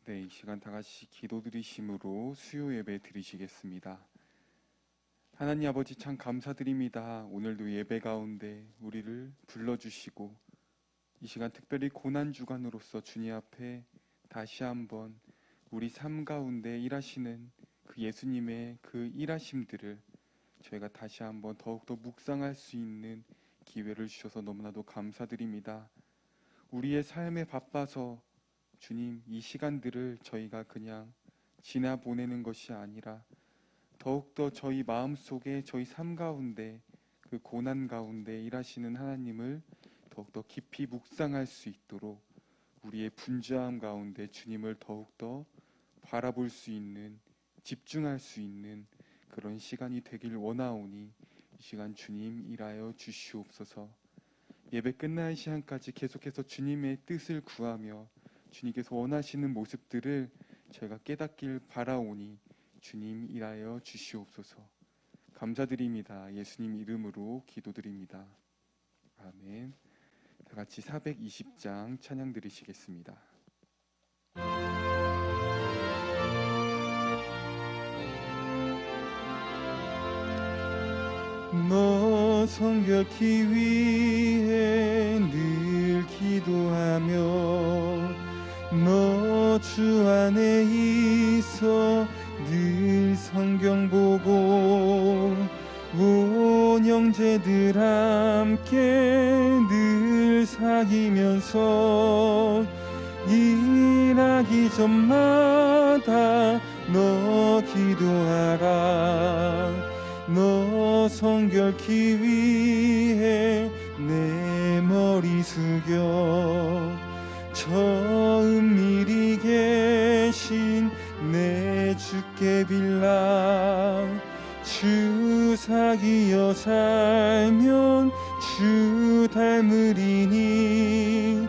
네, 이 시간 다 같이 기도 드리심으로 수요 예배 드리시겠습니다. 하나님 아버지 참 감사드립니다. 오늘도 예배 가운데 우리를 불러주시고 이 시간 특별히 고난 주간으로서 주님 앞에 다시 한번 우리 삶 가운데 일하시는 그 예수님의 그 일하심들을 저희가 다시 한번 더욱더 묵상할 수 있는 기회를 주셔서 너무나도 감사드립니다. 우리의 삶에 바빠서 주님, 이 시간들을 저희가 그냥 지나 보내는 것이 아니라 더욱더 저희 마음속에 저희 삶 가운데 그 고난 가운데 일하시는 하나님을 더욱더 깊이 묵상할 수 있도록 우리의 분주함 가운데 주님을 더욱더 바라볼 수 있는, 집중할 수 있는 그런 시간이 되길 원하오니 이 시간 주님 일하여 주시옵소서. 예배 끝나는 시간까지 계속해서 주님의 뜻을 구하며 주님께서 원하시는 모습들을 저희가 깨닫길 바라오니 주님 일하여 주시옵소서. 감사드립니다. 예수님 이름으로 기도드립니다. 아멘. 다 같이 420장 찬양 드리시겠습니다. 너 성결케 위해 늘 기도하며 너 주 안에 있어 늘 성경 보고 온 형제들 함께 늘 사귀면서 일하기 전마다 너 기도하라. 너 성결케 위해 내 머리 숙여 처음일이 계신 내 주께 빌라. 주 사귀어 살면 주 닮으리니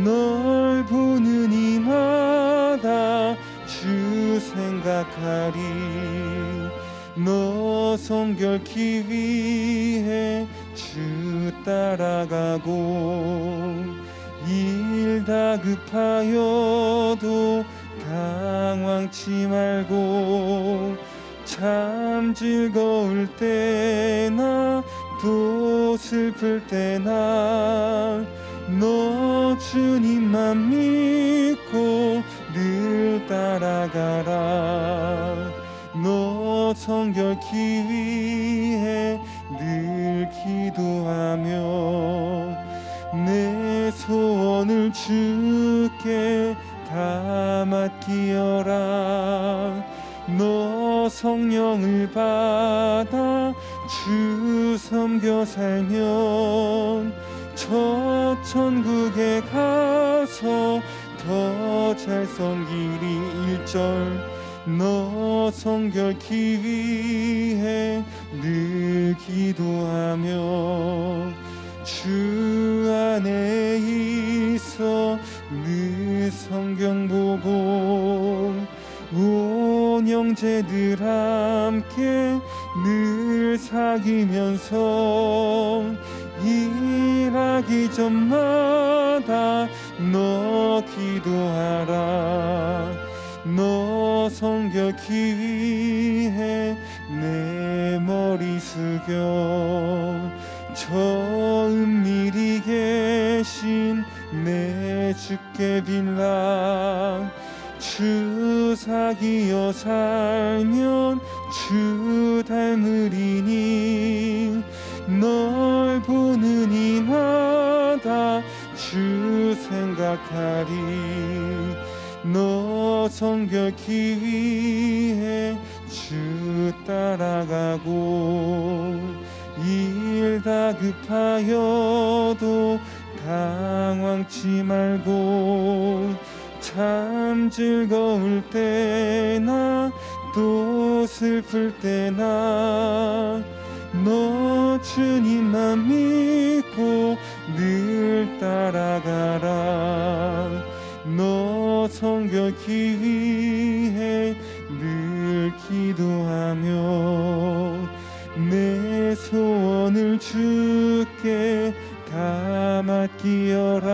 널 보는 이마다 주 생각하리. 너 성결케 위해 주 따라가고 일 다급하여도 당황치 말고 참 즐거울 때나 또 슬플 때나 너 주님만 믿고 늘 따라가라. 너 성결케 위해 늘 기도하며 내 소원을 주께 다 맡기어라. 너 성령을 받아 주 섬겨 살면 저 천국에 가서 더 잘 섬기리. 1절 너 성결케 위해 늘 기도하며 주 안에 있어 늘 성경 보고 온 형제들 함께 늘 사귀면서 일하기 전마다 너 기도하라. 너 성결케 위해 내 머리 숙여 처음일이 계신 내 주께 빌라. 주 사귀어 살면 주 닮으리니 널 보는 이마다 주 생각하리. 너 성결케 위해 주 따라가고 일 다급하여도 당황치 말고 참 즐거울 때나 또 슬플 때나 너 주님만 믿고 늘 따라가라. 너 성결케 위해 늘 기도하며 내 소원을 주께 다 맡기어라.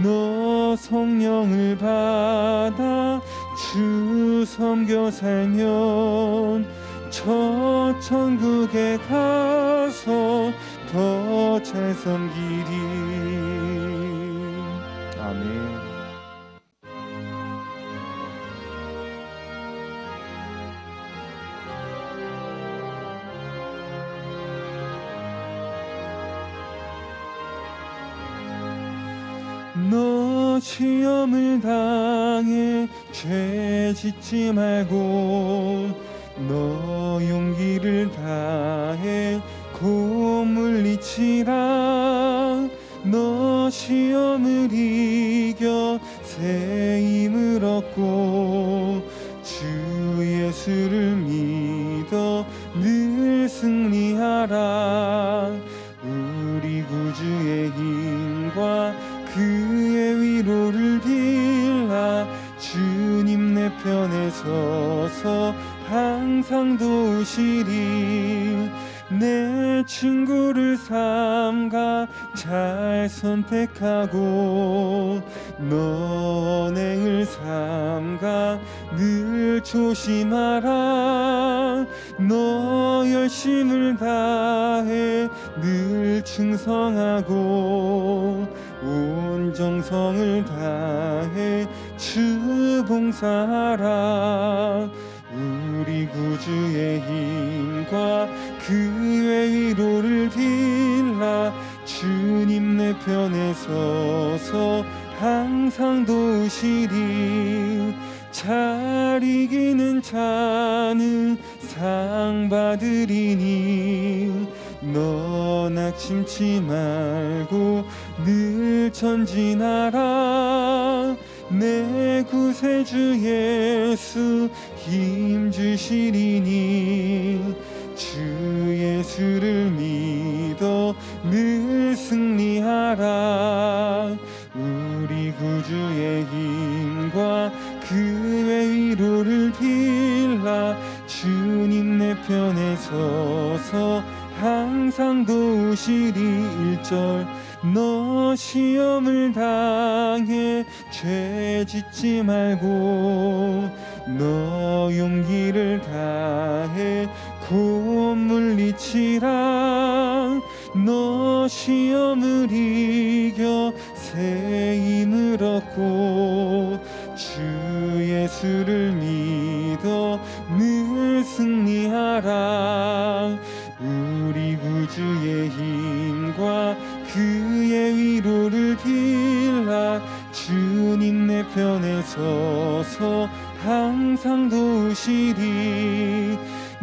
너 성령을 받아 주 섬겨 살면 저 천국에 가서 더 잘 섬기리. 아멘. 너 시험을 당해 죄 짓지 말고 너 용기를 다해 곧 물리치라. 너 시험을 이겨 새 힘을 얻고 주 예수를 믿어 늘 승리하라. 우리 구주의 힘과 그의 위로를 빌라. 주님 내 편에 서서 항상 도우시리. 내 친구를 삼가 잘 선택하고 너 언행을 삼가 늘 조심하라. 너 열심을 다해 늘 충성하고 온 정성을 다해 주 봉사하라. 우리 구주의 힘과 그의 위로를 빌라. 주님 내 편에 서서 항상 도우시리. 잘 이기는 자는 상 받으리니 너 낙심치 말고 늘 전진하라. 내 구세주 예수 힘 주시리니 주 예수를 믿어 늘 승리하라. 우리 구주의 힘과 그의 위로를 빌라. 주님 내 편에 서서 항상 도우시리. 1절 너 시험을 당해 죄 짓지 말고 너 용기를 다해 곧 물리치라. 너 시험을 이겨 새 힘을 얻고 주 예수를 믿어 늘 승리하라. 우리 구주의 힘과 그의 위로를 빌라. 주님 내 편에 서서 항상 도우시리.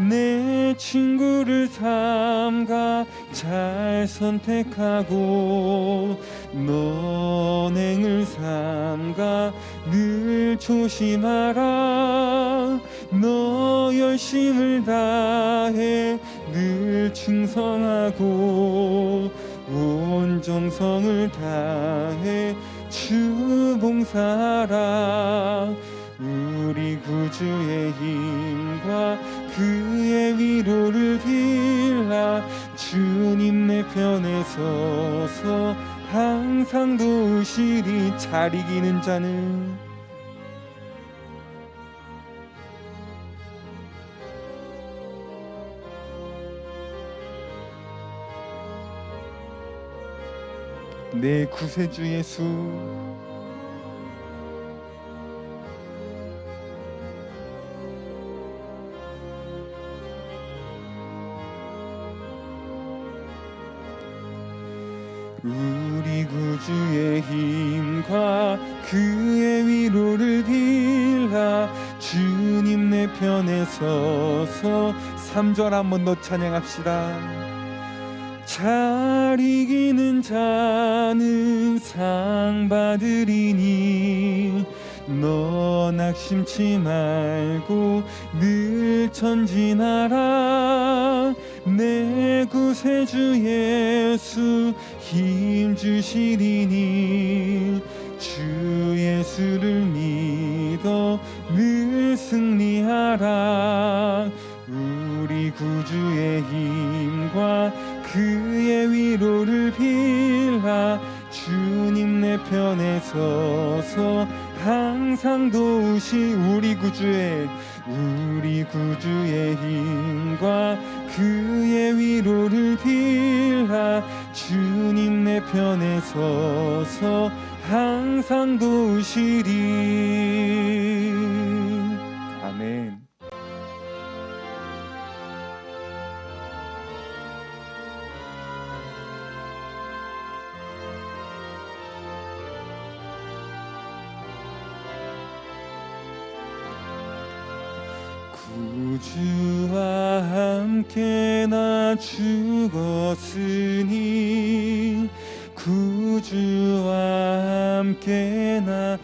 내 친구를 삼가 잘 선택하고 너 언행을 삼가 늘 조심하라. 너 열심을 다해 늘 충성하고 온 정성을 다해 주 봉사하라. 우리 구주의 힘과 그의 위로를 빌라. 주님 내 편에 서서 항상 도우시리. 잘 이기는 자는 내 구세주 예수 우리 구주의 힘과 그의 위로를 빌라. 주님 내 편에 서서 3절 한번 더 찬양합시다. 잘 이기는 자는 상 받으리니 너 낙심치 말고 늘 전진하라. 내 구세주 예수 힘 주시리니 주 예수를 믿어 늘 승리하라. 우리 구주의 힘과 그의 위로를 빌라. 주님 내 편에 서서 항상 도우시 우리 구주의 힘과 그의 위로를 빌라 주님 내 편에 서서 항상 도우시리. 아멘. 구주와 함께 나 죽었으니 구주와 함께 나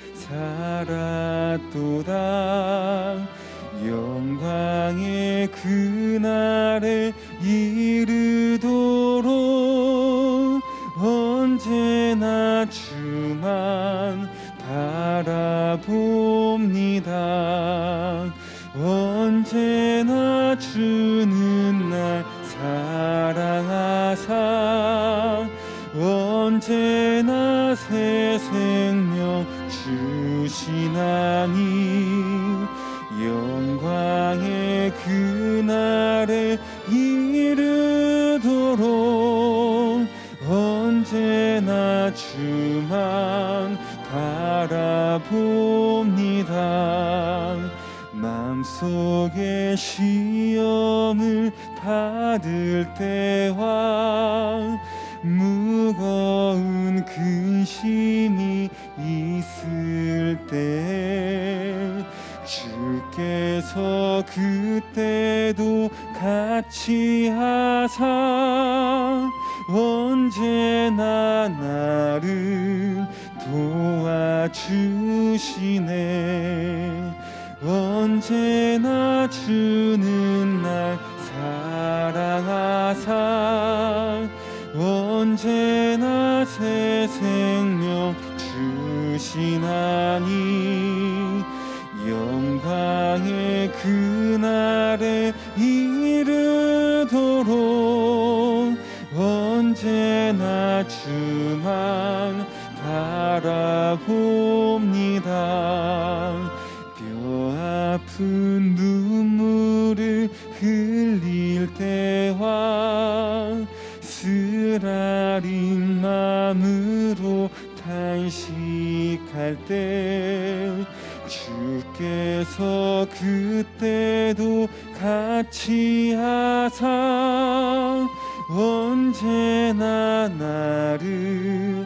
살았도다. 영광의 그날에 이르도록 언제나 주만 바라봅니다. 언제나 주는 날 사랑하사 언제나 새 생명 주시나니 영광의 그날에 이르도록 언제나 주만 바라봅니다. 마음속에 시험을 받을 때와 무거운 근심이 있을 때 주께서 그때도 같이 하사 언제나 나를 도와주시네. 언제나 주는 날 사랑하사 언제나 새 생명 주시나니 영광의 그날에 이르도록 언제나 주만 바라봅니다. 아픈 눈물을 흘릴 때와 쓰라린 마음으로 탄식할 때 주께서 그때도 같이 하사 언제나 나를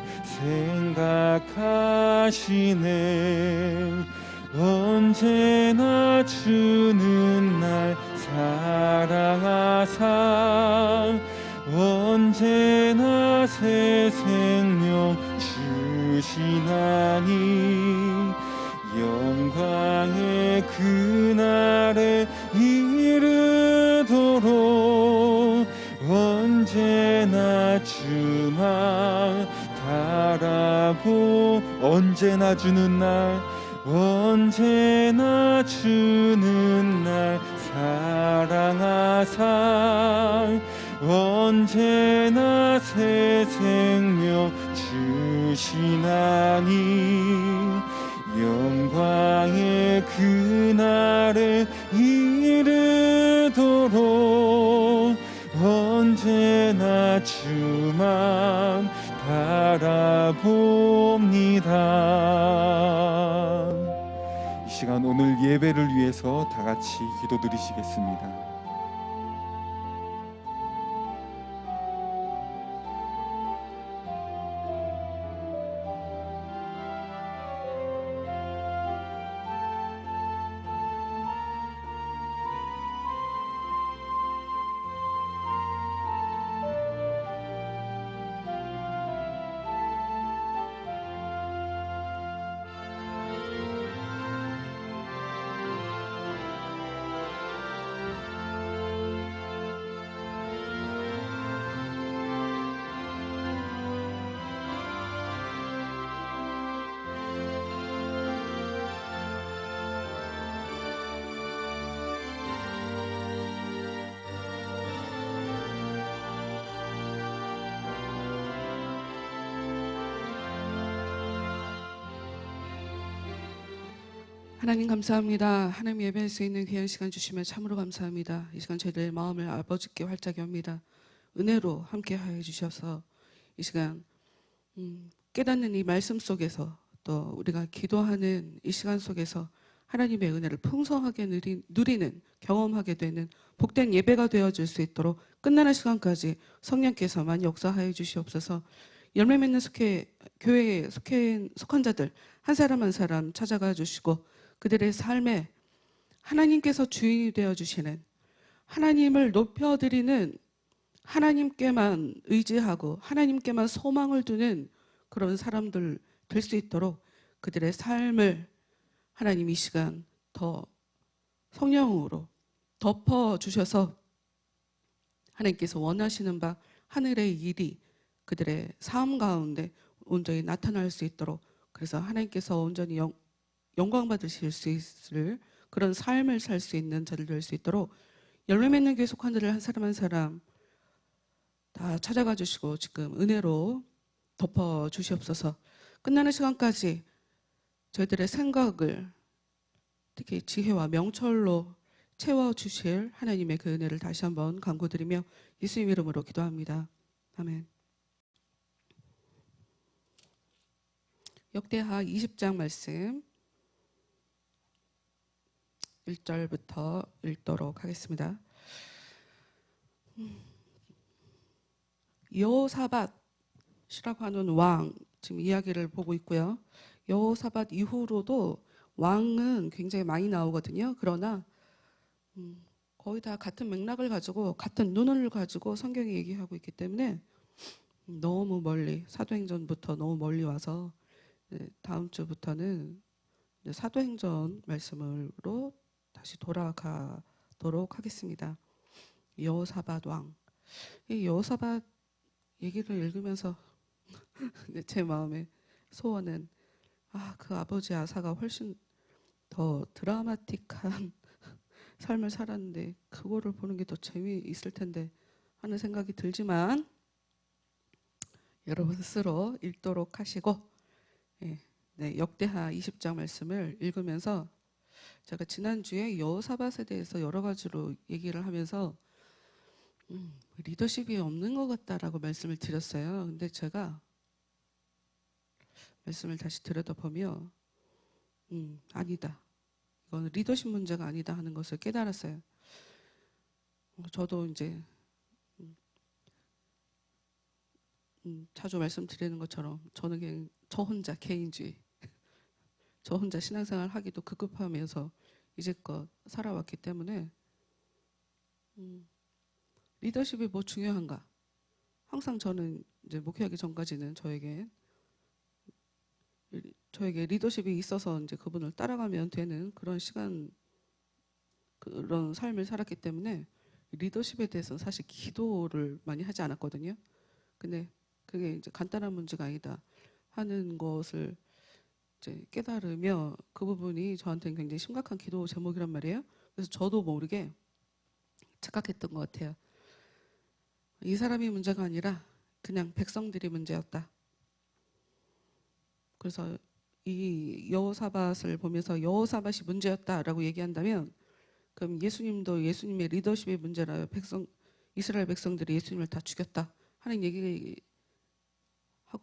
생각하시네. 언제나 주는 날 사랑하사 언제나 새 생명 주시나니 영광의 그날에 이르도록 언제나 주만 언제나 주는 날 언제나 주는 날 사랑하사 언제나 새 생명 주시나니 영광의 그날에 이르도록 언제나 주만 바라봅니다. 이 시간 오늘 예배를 위해서 다 같이 기도드리시겠습니다. 하나님 감사합니다. 하나님 예배할 수 있는 귀한 시간 주시며 참으로 감사합니다. 이 시간 저희들의 마음을 아버지께 활짝 엽니다. 은혜로 함께하여 주셔서 이 시간 깨닫는 이 말씀 속에서 또 우리가 기도하는 이 시간 속에서 하나님의 은혜를 풍성하게 누리는 경험하게 되는 복된 예배가 되어질 수 있도록 끝나는 시간까지 성령께서 많이 역사하여 주시옵소서. 열매 맺는 교회에 속한 자들 한 사람 한 사람 찾아가 주시고 그들의 삶에 하나님께서 주인이 되어주시는, 하나님을 높여드리는, 하나님께만 의지하고 하나님께만 소망을 두는 그런 사람들 될 수 있도록 그들의 삶을 하나님 이 시간 더 성령으로 덮어주셔서 하나님께서 원하시는 바 하늘의 일이 그들의 삶 가운데 온전히 나타날 수 있도록, 그래서 하나님께서 온전히 영광 받으실 수 있을 그런 삶을 살 수 있는 자들 될 수 있도록 열매 맺는 교회 속한 자를 한 사람 한 사람 다 찾아가 주시고 지금 은혜로 덮어 주시옵소서. 끝나는 시간까지 저희들의 생각을 특히 지혜와 명철로 채워 주실 하나님의 그 은혜를 다시 한번 간구드리며 예수님 이름으로 기도합니다. 아멘. 역대하 20장 말씀 1절부터 읽도록 하겠습니다. 여호사밧이라고 하는 왕 지금 이야기를 보고 있고요. 여호사밧 이후로도 왕은 굉장히 많이 나오거든요. 그러나 거의 다 같은 맥락을 가지고 같은 눈을 가지고 성경이 얘기하고 있기 때문에 너무 멀리 사도행전부터 너무 멀리 와서 다음 주부터는 사도행전 말씀으로 다시 돌아가도록 하겠습니다. 여호사밧 왕. 이 여호사밧 얘기를 읽으면서 제 마음의 소원은 그 아버지 아사가 훨씬 더 드라마틱한 삶을 살았는데 그거를 보는 게 더 재미있을 텐데 하는 생각이 들지만 여러분 스스로 읽도록 하시고 역대하 20장 말씀을 읽으면서 제가 지난주에 여호사밧에 대해서 여러 가지로 얘기를 하면서 리더십이 없는 것 같다라고 말씀을 드렸어요. 근데 제가 말씀을 다시 들여다보며 아니다. 이건 리더십 문제가 아니다 하는 것을 깨달았어요. 저도 이제 자주 말씀드리는 것처럼 저는 그냥 저 혼자 개인주의, 저 혼자 신앙생활 하기도 급급하면서 이제껏 살아왔기 때문에 리더십이 뭐 중요한가? 항상 저는 이제 목회하기 전까지는 저에게 리더십이 있어서 이제 그분을 따라가면 되는 그런 시간, 그런 삶을 살았기 때문에 리더십에 대해서는 사실 기도를 많이 하지 않았거든요. 근데 그게 이제 간단한 문제가 아니다 하는 것을 이제 깨달으며 그 부분이 저한테는 굉장히 심각한 기도 제목이란 말이에요. 그래서 저도 모르게 착각했던 것 같아요. 이 사람이 문제가 아니라 그냥 백성들이 문제였다. 그래서 이 여호사밧을 보면서 여호사밧이 문제였다라고 얘기한다면 그럼 예수님도 예수님의 리더십의 문제라 이스라엘 백성들이 예수님을 다 죽였다 하는 얘기하고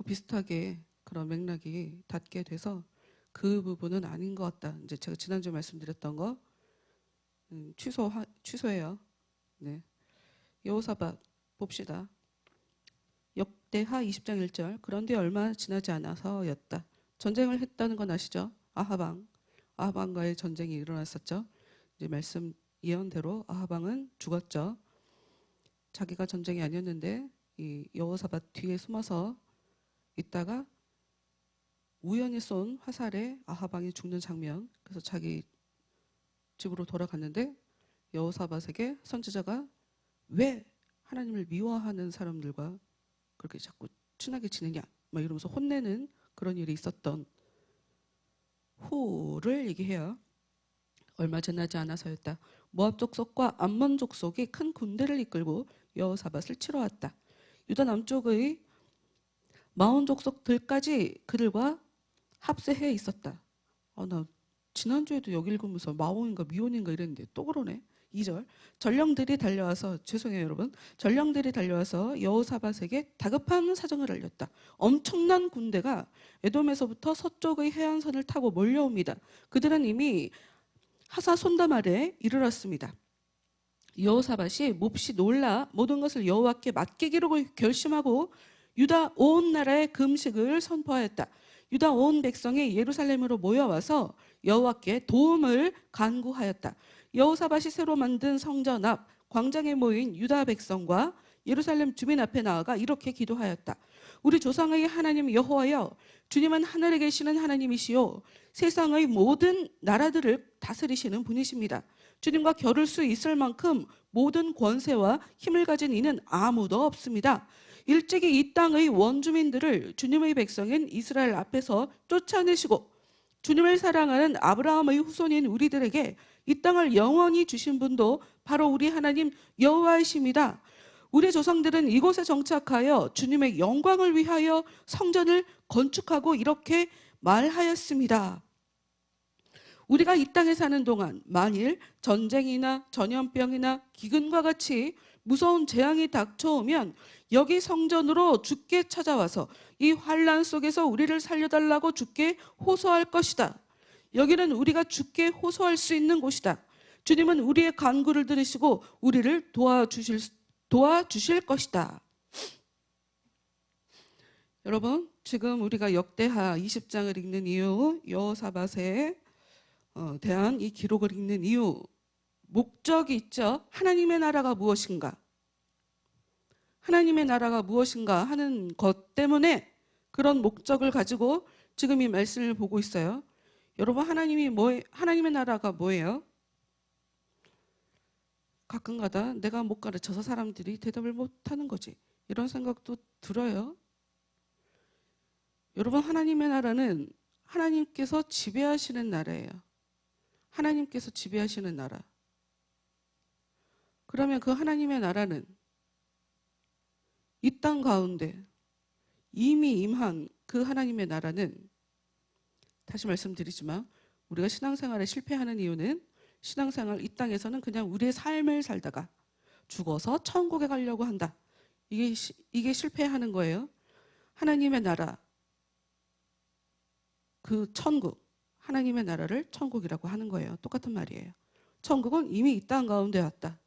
비슷하게 그런 맥락이 닿게 돼서 그 부분은 아닌 것 같다. 이제 제가 지난주에 말씀드렸던 거 취소해요. 네. 여호사밧 봅시다. 역대하 20장 1절. 그런데 얼마 지나지 않아서였다. 전쟁을 했다는 건 아시죠? 아하방과의 전쟁이 일어났었죠. 이제 말씀 예언대로 아하방은 죽었죠. 자기가 전쟁이 아니었는데 이 여호사밧 뒤에 숨어서 있다가 우연히 쏜 화살에 아하방이 죽는 장면. 그래서 자기 집으로 돌아갔는데 여호사밧에게 선지자가 왜 하나님을 미워하는 사람들과 그렇게 자꾸 친하게 지내냐 막 이러면서 혼내는 그런 일이 있었던 후를 얘기해요. 얼마 지나지 않아서였다. 모압 족속과 암몬 족속이 큰 군대를 이끌고 여호사밧을 치러 왔다. 유다 남쪽의 마온 족속들까지 그들과 합세해 있었다. 나 지난주에도 여기 읽으면서 마온인가 미온인가 이랬는데 또 그러네. 2절. 전령들이 달려와서, 죄송해요 여러분, 전령들이 달려와서 여호사밧에게 다급한 사정을 알렸다. 엄청난 군대가 에돔에서부터 서쪽의 해안선을 타고 몰려옵니다. 그들은 이미 하사 손담 아래 이르렀습니다. 여호사밧이 몹시 놀라 모든 것을 여호와께 맡기기로 결심하고 유다 온 나라에 금식을 선포하였다. 유다 온 백성이 예루살렘으로 모여와서 여호와께 도움을 간구하였다. 여호사밧이 새로 만든 성전 앞 광장에 모인 유다 백성과 예루살렘 주민 앞에 나아가 이렇게 기도하였다. 우리 조상의 하나님 여호와여, 주님은 하늘에 계시는 하나님이시요 세상의 모든 나라들을 다스리시는 분이십니다. 주님과 겨룰 수 있을 만큼 모든 권세와 힘을 가진 이는 아무도 없습니다. 일찍이 이 땅의 원주민들을 주님의 백성인 이스라엘 앞에서 쫓아내시고 주님을 사랑하는 아브라함의 후손인 우리들에게 이 땅을 영원히 주신 분도 바로 우리 하나님 여호와이십니다. 우리 조상들은 이곳에 정착하여 주님의 영광을 위하여 성전을 건축하고 이렇게 말하였습니다. 우리가 이 땅에 사는 동안 만일 전쟁이나 전염병이나 기근과 같이 무서운 재앙이 닥쳐오면 여기 성전으로 주께 찾아와서 이 환난 속에서 우리를 살려달라고 주께 호소할 것이다. 여기는 우리가 주께 호소할 수 있는 곳이다. 주님은 우리의 간구를 들으시고 우리를 도와주실 것이다. 여러분, 지금 우리가 역대하 20장을 읽는 이유, 여호사밧에 대한 이 기록을 읽는 이유, 목적이 있죠. 하나님의 나라가 무엇인가? 하나님의 나라가 무엇인가 하는 것 때문에 그런 목적을 가지고 지금 이 말씀을 보고 있어요. 여러분, 하나님의 나라가 뭐예요? 가끔가다 내가 못 가르쳐서 사람들이 대답을 못하는 거지. 이런 생각도 들어요. 여러분, 하나님의 나라는 하나님께서 지배하시는 나라예요. 하나님께서 지배하시는 나라. 그러면 그 하나님의 나라는 이 땅 가운데 이미 임한 그 하나님의 나라는, 다시 말씀드리지만 우리가 신앙생활에 실패하는 이유는 신앙생활 이 땅에서는 그냥 우리의 삶을 살다가 죽어서 천국에 가려고 한다. 이게 실패하는 거예요. 하나님의 나라, 그 천국, 하나님의 나라를 천국이라고 하는 거예요. 똑같은 말이에요. 천국은 이미 이 땅 가운데 왔다.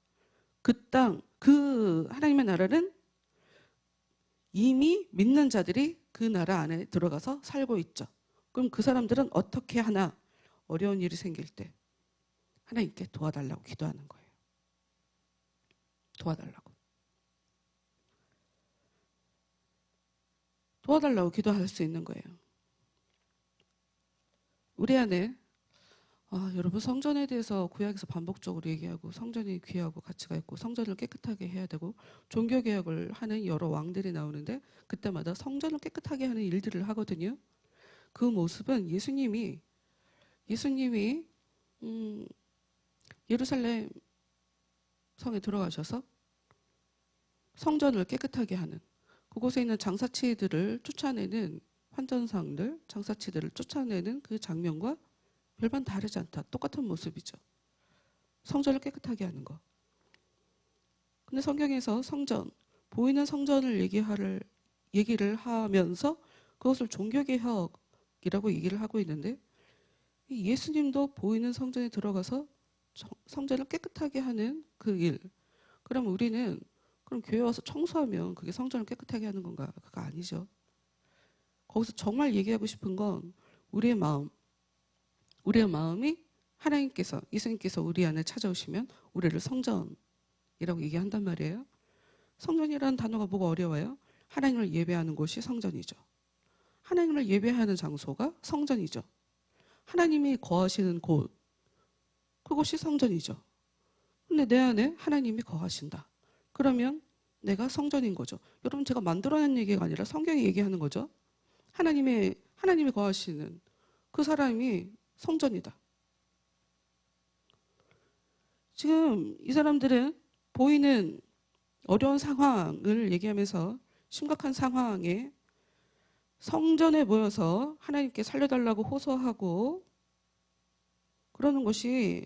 그 하나님의 나라는 이미 믿는 자들이 그 나라 안에 들어가서 살고 있죠. 그럼 그 사람들은 어떻게 하나? 어려운 일이 생길 때 하나님께 도와달라고 기도하는 거예요. 도와달라고 기도할 수 있는 거예요. 우리 안에 여러분, 성전에 대해서 구약에서 반복적으로 얘기하고 성전이 귀하고 가치가 있고 성전을 깨끗하게 해야 되고 종교개혁을 하는 여러 왕들이 나오는데 그때마다 성전을 깨끗하게 하는 일들을 하거든요. 그 모습은 예수님이 예루살렘 성에 들어가셔서 성전을 깨끗하게 하는, 그곳에 있는 장사치들을 쫓아내는, 환전상들, 장사치들을 쫓아내는 그 장면과 별반 다르지 않다. 똑같은 모습이죠. 성전을 깨끗하게 하는 거. 근데 성경에서 성전, 보이는 성전을 얘기를 하면서 그것을 종교개혁이라고 얘기를 하고 있는데, 예수님도 보이는 성전에 들어가서 성전을 깨끗하게 하는 그 일. 그럼 우리는 그럼 교회 와서 청소하면 그게 성전을 깨끗하게 하는 건가? 그거 아니죠. 거기서 정말 얘기하고 싶은 건 우리의 마음이 하나님께서, 예수님께서 우리 안에 찾아오시면 우리를 성전이라고 얘기한단 말이에요. 성전이라는 단어가 뭐가 어려워요? 하나님을 예배하는 곳이 성전이죠. 하나님을 예배하는 장소가 성전이죠. 하나님이 거하시는 곳, 그곳이 성전이죠. 근데 내 안에 하나님이 거하신다. 그러면 내가 성전인 거죠. 여러분, 제가 만들어낸 얘기가 아니라 성경이 얘기하는 거죠. 하나님이 거하시는 그 사람이 성전이다. 지금 이 사람들은 보이는 어려운 상황을 얘기하면서 심각한 상황에 성전에 모여서 하나님께 살려달라고 호소하고 그러는 것이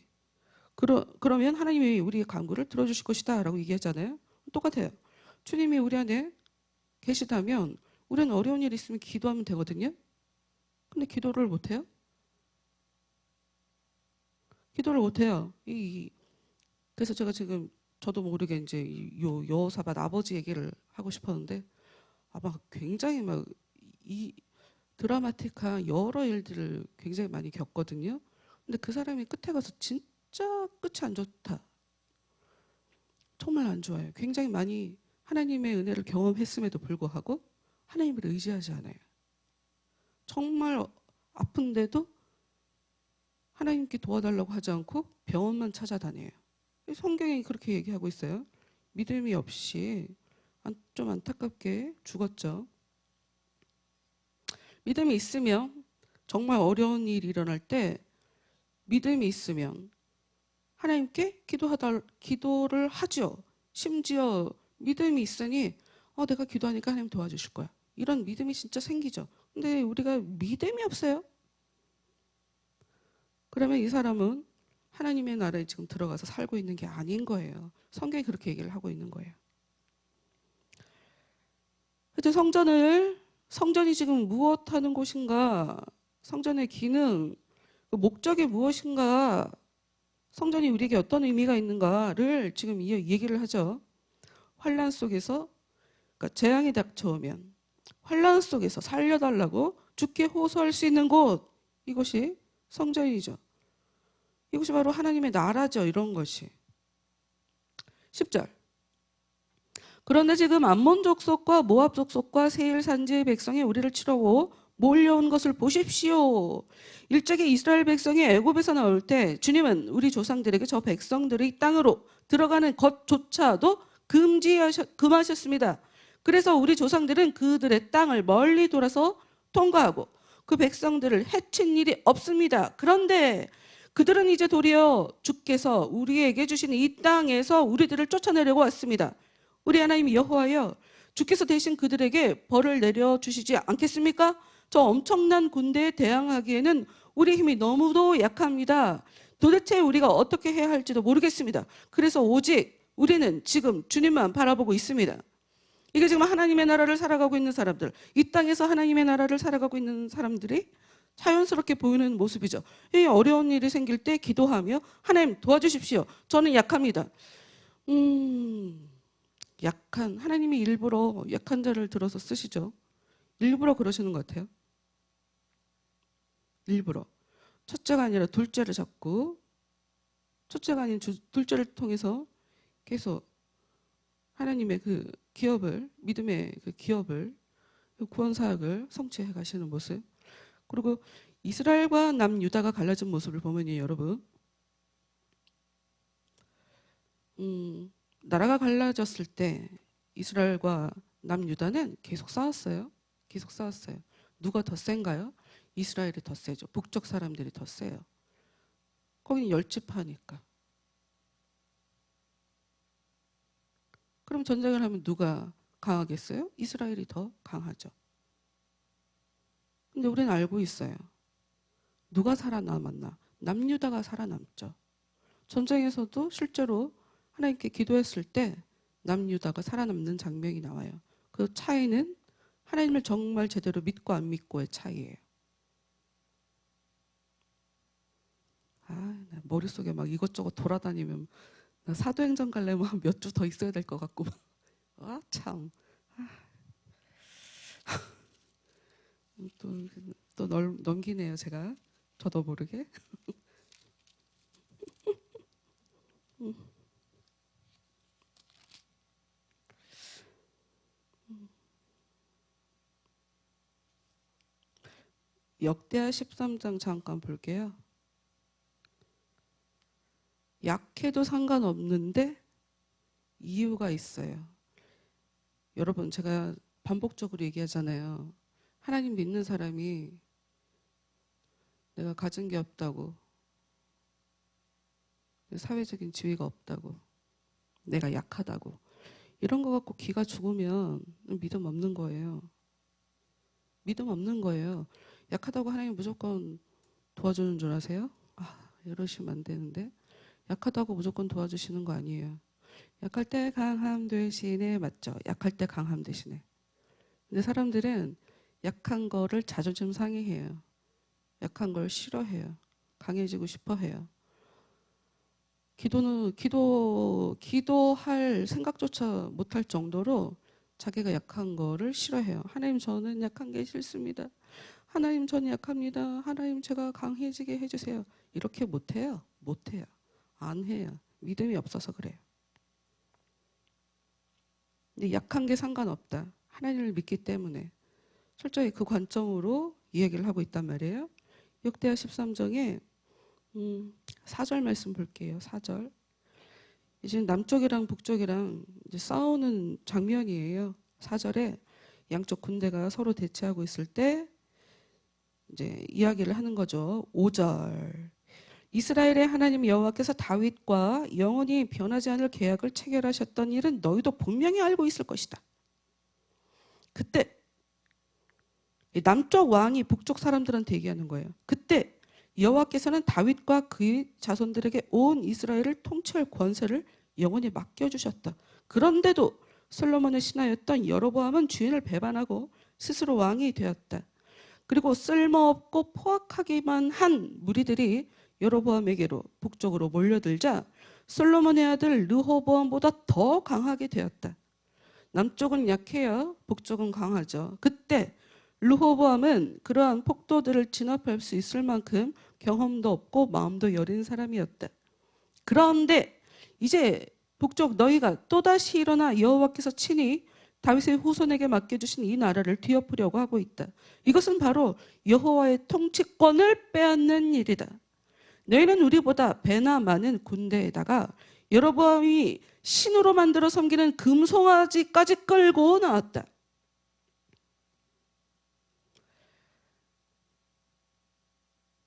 그러면 하나님이 우리의 간구를 들어주실 것이다 라고 얘기하잖아요. 똑같아요. 주님이 우리 안에 계시다면 우리는 어려운 일이 있으면 기도하면 되거든요. 근데 기도를 못해요? 기도를 못해요. 그래서 제가 지금 저도 모르게 이제 여호사밧 아버지 얘기를 하고 싶었는데 아마 굉장히 막 이 드라마틱한 여러 일들을 굉장히 많이 겪거든요. 근데 그 사람이 끝에 가서 진짜 끝이 안 좋다. 정말 안 좋아요. 굉장히 많이 하나님의 은혜를 경험했음에도 불구하고 하나님을 의지하지 않아요. 정말 아픈데도 하나님께 도와달라고 하지 않고 병원만 찾아다녀요. 성경이 그렇게 얘기하고 있어요. 믿음이 없이 좀 안타깝게 죽었죠. 믿음이 있으면 정말 어려운 일이 일어날 때 믿음이 있으면 하나님께 기도를 하죠. 심지어 믿음이 있으니 내가 기도하니까 하나님 도와주실 거야. 이런 믿음이 진짜 생기죠. 근데 우리가 믿음이 없어요. 그러면 이 사람은 하나님의 나라에 지금 들어가서 살고 있는 게 아닌 거예요. 성경이 그렇게 얘기를 하고 있는 거예요. 그래서 성전이 지금 무엇하는 곳인가? 성전의 기능, 그 목적이 무엇인가? 성전이 우리에게 어떤 의미가 있는가를 지금 이 얘기를 하죠. 환란 속에서, 그러니까 재앙이 닥쳐오면 환란 속에서 살려달라고 주께 호소할 수 있는 곳, 이것이 성전이죠. 이것이 바로 하나님의 나라죠. 이런 것이. 10절. 그런데 지금 암몬 족속과 모압 족속과 세일 산지의 백성이 우리를 치려고 몰려온 것을 보십시오. 일찍이 이스라엘 백성이 애굽에서 나올 때 주님은 우리 조상들에게 저 백성들이 이 땅으로 들어가는 것조차도 금하셨습니다. 그래서 우리 조상들은 그들의 땅을 멀리 돌아서 통과하고 그 백성들을 해친 일이 없습니다. 그런데 그들은 이제 도리어 주께서 우리에게 주신 이 땅에서 우리들을 쫓아내려고 왔습니다. 우리 하나님 여호와여, 주께서 대신 그들에게 벌을 내려주시지 않겠습니까? 저 엄청난 군대에 대항하기에는 우리 힘이 너무도 약합니다. 도대체 우리가 어떻게 해야 할지도 모르겠습니다. 그래서 오직 우리는 지금 주님만 바라보고 있습니다. 이게 지금 하나님의 나라를 살아가고 있는 사람들, 이 땅에서 하나님의 나라를 살아가고 있는 사람들이 자연스럽게 보이는 모습이죠. 이 어려운 일이 생길 때 기도하며 하나님 도와주십시오. 저는 약합니다. 하나님이 일부러 약한 자를 들어서 쓰시죠. 일부러 그러시는 것 같아요. 일부러. 첫째가 아니라 둘째를 잡고, 첫째가 아닌 둘째를 통해서 계속 하나님의 그 기업을, 믿음의 그 기업을, 그 구원 사역을 성취해 가시는 모습. 그리고 이스라엘과 남유다가 갈라진 모습을 보면요, 여러분. 나라가 갈라졌을 때 이스라엘과 남유다는 계속 싸웠어요. 계속 싸웠어요. 누가 더 센가요? 이스라엘이 더 세죠. 북쪽 사람들이 더 세요. 거기는 열지파니까. 그럼 전쟁을 하면 누가 강하겠어요? 이스라엘이 더 강하죠. 근데 우리는 알고 있어요. 누가 살아남았나? 남유다가 살아남죠. 전쟁에서도 실제로 하나님께 기도했을 때 남유다가 살아남는 장면이 나와요. 그 차이는 하나님을 정말 제대로 믿고 안 믿고의 차이예요. 나 머릿속에 막 이것저것 돌아다니면 나 사도행전 가려면 몇 주 더 있어야 될 것 같고 참. 또 넘기네요, 제가. 저도 모르게. 역대하 13장 잠깐 볼게요. 약해도 상관없는데 이유가 있어요. 여러분, 제가 반복적으로 얘기하잖아요. 하나님 믿는 사람이 내가 가진 게 없다고, 사회적인 지위가 없다고, 내가 약하다고, 이런 거 갖고 기가 죽으면 믿음 없는 거예요. 믿음 없는 거예요. 약하다고 하나님 무조건 도와주는 줄 아세요? 이러시면 안 되는데, 약하다고 무조건 도와주시는 거 아니에요. 약할 때 강함 대신에, 맞죠? 약할 때 강함 대신에. 근데 사람들은 약한 거를 자존심 상해해요. 약한 걸 싫어해요. 강해지고 싶어 해요. 기도할 생각조차 못할 정도로 자기가 약한 거를 싫어해요. 하나님, 저는 약한 게 싫습니다. 하나님, 저는 약합니다. 하나님, 제가 강해지게 해주세요. 이렇게 못해요. 못해요. 안 해요. 믿음이 없어서 그래요. 근데 약한 게 상관없다. 하나님을 믿기 때문에. 철저히 그 관점으로 이야기를 하고 있단 말이에요. 역대하 13장에 4절 말씀 볼게요. 4절. 이제 남쪽이랑 북쪽이랑 이제 싸우는 장면이에요. 4절에 양쪽 군대가 서로 대치하고 있을 때 이제 이야기를 하는 거죠. 5절. 이스라엘의 하나님 여호와께서 다윗과 영원히 변하지 않을 계약을 체결하셨던 일은 너희도 분명히 알고 있을 것이다. 그때 남쪽 왕이 북쪽 사람들한테 얘기하는 거예요. 그때 여호와께서는 다윗과 그의 자손들에게 온 이스라엘을 통치할 권세를 영원히 맡겨주셨다. 그런데도 솔로몬의 신하였던 여로보암은 주인을 배반하고 스스로 왕이 되었다. 그리고 쓸모없고 포악하기만 한 무리들이 여로보암에게로 북쪽으로 몰려들자 솔로몬의 아들 르호보암보다 더 강하게 되었다. 남쪽은 약해요. 북쪽은 강하죠. 그때 르호보암은 그러한 폭도들을 진압할 수 있을 만큼 경험도 없고 마음도 여린 사람이었다. 그런데 이제 북쪽 너희가 또다시 일어나 여호와께서 친히 다윗의 후손에게 맡겨주신 이 나라를 뒤엎으려고 하고 있다. 이것은 바로 여호와의 통치권을 빼앗는 일이다. 너희는 우리보다 배나 많은 군대에다가 여로보암이 신으로 만들어 섬기는 금송아지까지 끌고 나왔다.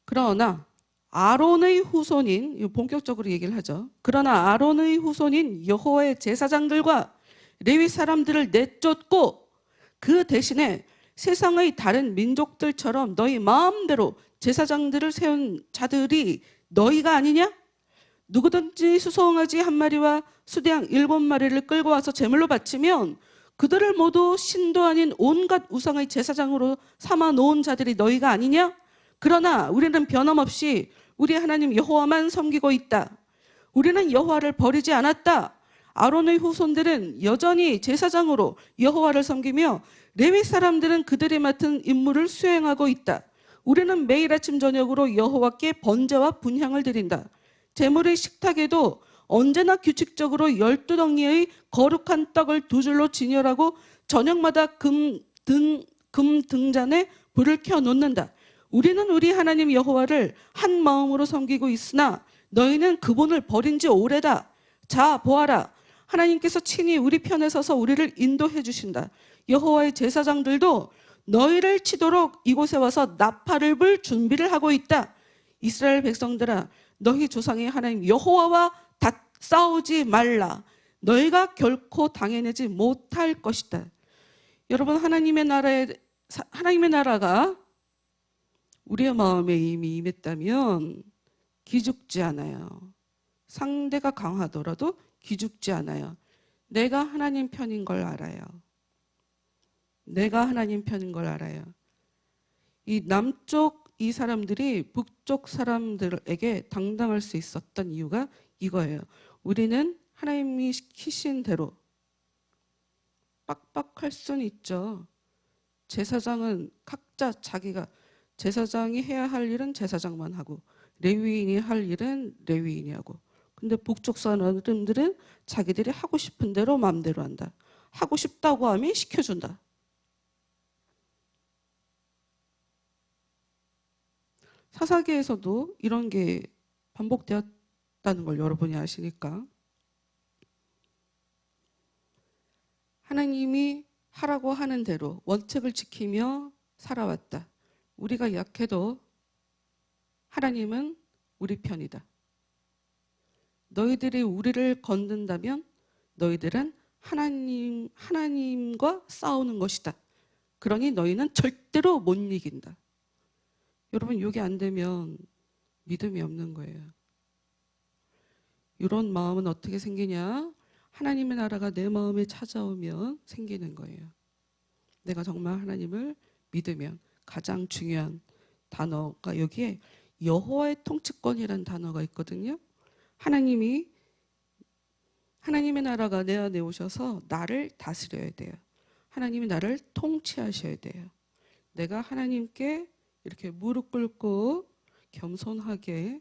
그러나 아론의 후손인, 본격적으로 얘기를 하죠. 그러나 아론의 후손인 여호와의 제사장들과 레위 사람들을 내쫓고 그 대신에 세상의 다른 민족들처럼 너희 마음대로 제사장들을 세운 자들이 너희가 아니냐? 누구든지 수송아지 한 마리와 수대양 7마리를 끌고 와서 제물로 바치면 그들을 모두 신도 아닌 온갖 우상의 제사장으로 삼아 놓은 자들이 너희가 아니냐? 그러나 우리는 변함없이 우리 하나님 여호와만 섬기고 있다. 우리는 여호와를 버리지 않았다. 아론의 후손들은 여전히 제사장으로 여호와를 섬기며 레위 사람들은 그들이 맡은 임무를 수행하고 있다. 우리는 매일 아침 저녁으로 여호와께 번제와 분향을 드린다. 제물의 식탁에도 언제나 규칙적으로 12덩이의 거룩한 떡을 2줄로 진열하고 저녁마다 금 등잔에 불을 켜놓는다. 우리는 우리 하나님 여호와를 한 마음으로 섬기고 있으나 너희는 그분을 버린 지 오래다. 자, 보아라. 하나님께서 친히 우리 편에 서서 우리를 인도해 주신다. 여호와의 제사장들도 너희를 치도록 이곳에 와서 나팔을 불 준비를 하고 있다. 이스라엘 백성들아, 너희 조상의 하나님 여호와와 싸우지 말라. 너희가 결코 당해내지 못할 것이다. 여러분, 하나님의 나라가 우리의 마음에 이미 임했다면 기죽지 않아요. 상대가 강하더라도 기죽지 않아요. 내가 하나님 편인 걸 알아요. 내가 하나님 편인 걸 알아요. 이 남쪽 이 사람들이 북쪽 사람들에게 당당할 수 있었던 이유가 이거예요. 우리는 하나님이 시키신 대로 빡빡할 수는 있죠. 제사장은 각자 자기가 제사장이 해야 할 일은 제사장만 하고 레위인이 할 일은 레위인이 하고, 근데 북쪽 사람들은 자기들이 하고 싶은 대로 마음대로 한다. 하고 싶다고 하면 시켜준다. 사사기에서도 이런 게 반복되었다는 걸 여러분이 아시니까. 하나님이 하라고 하는 대로 원칙을 지키며 살아왔다. 우리가 약해도 하나님은 우리 편이다. 너희들이 우리를 건든다면 너희들은 하나님과 싸우는 것이다. 그러니 너희는 절대로 못 이긴다. 여러분, 이게 안 되면 믿음이 없는 거예요. 이런 마음은 어떻게 생기냐? 하나님의 나라가 내 마음에 찾아오면 생기는 거예요. 내가 정말 하나님을 믿으면. 가장 중요한 단어가 여기에 여호와의 통치권이라는 단어가 있거든요. 하나님의 나라가 내 안에 오셔서 나를 다스려야 돼요. 하나님이 나를 통치하셔야 돼요. 내가 하나님께 이렇게 무릎 꿇고 겸손하게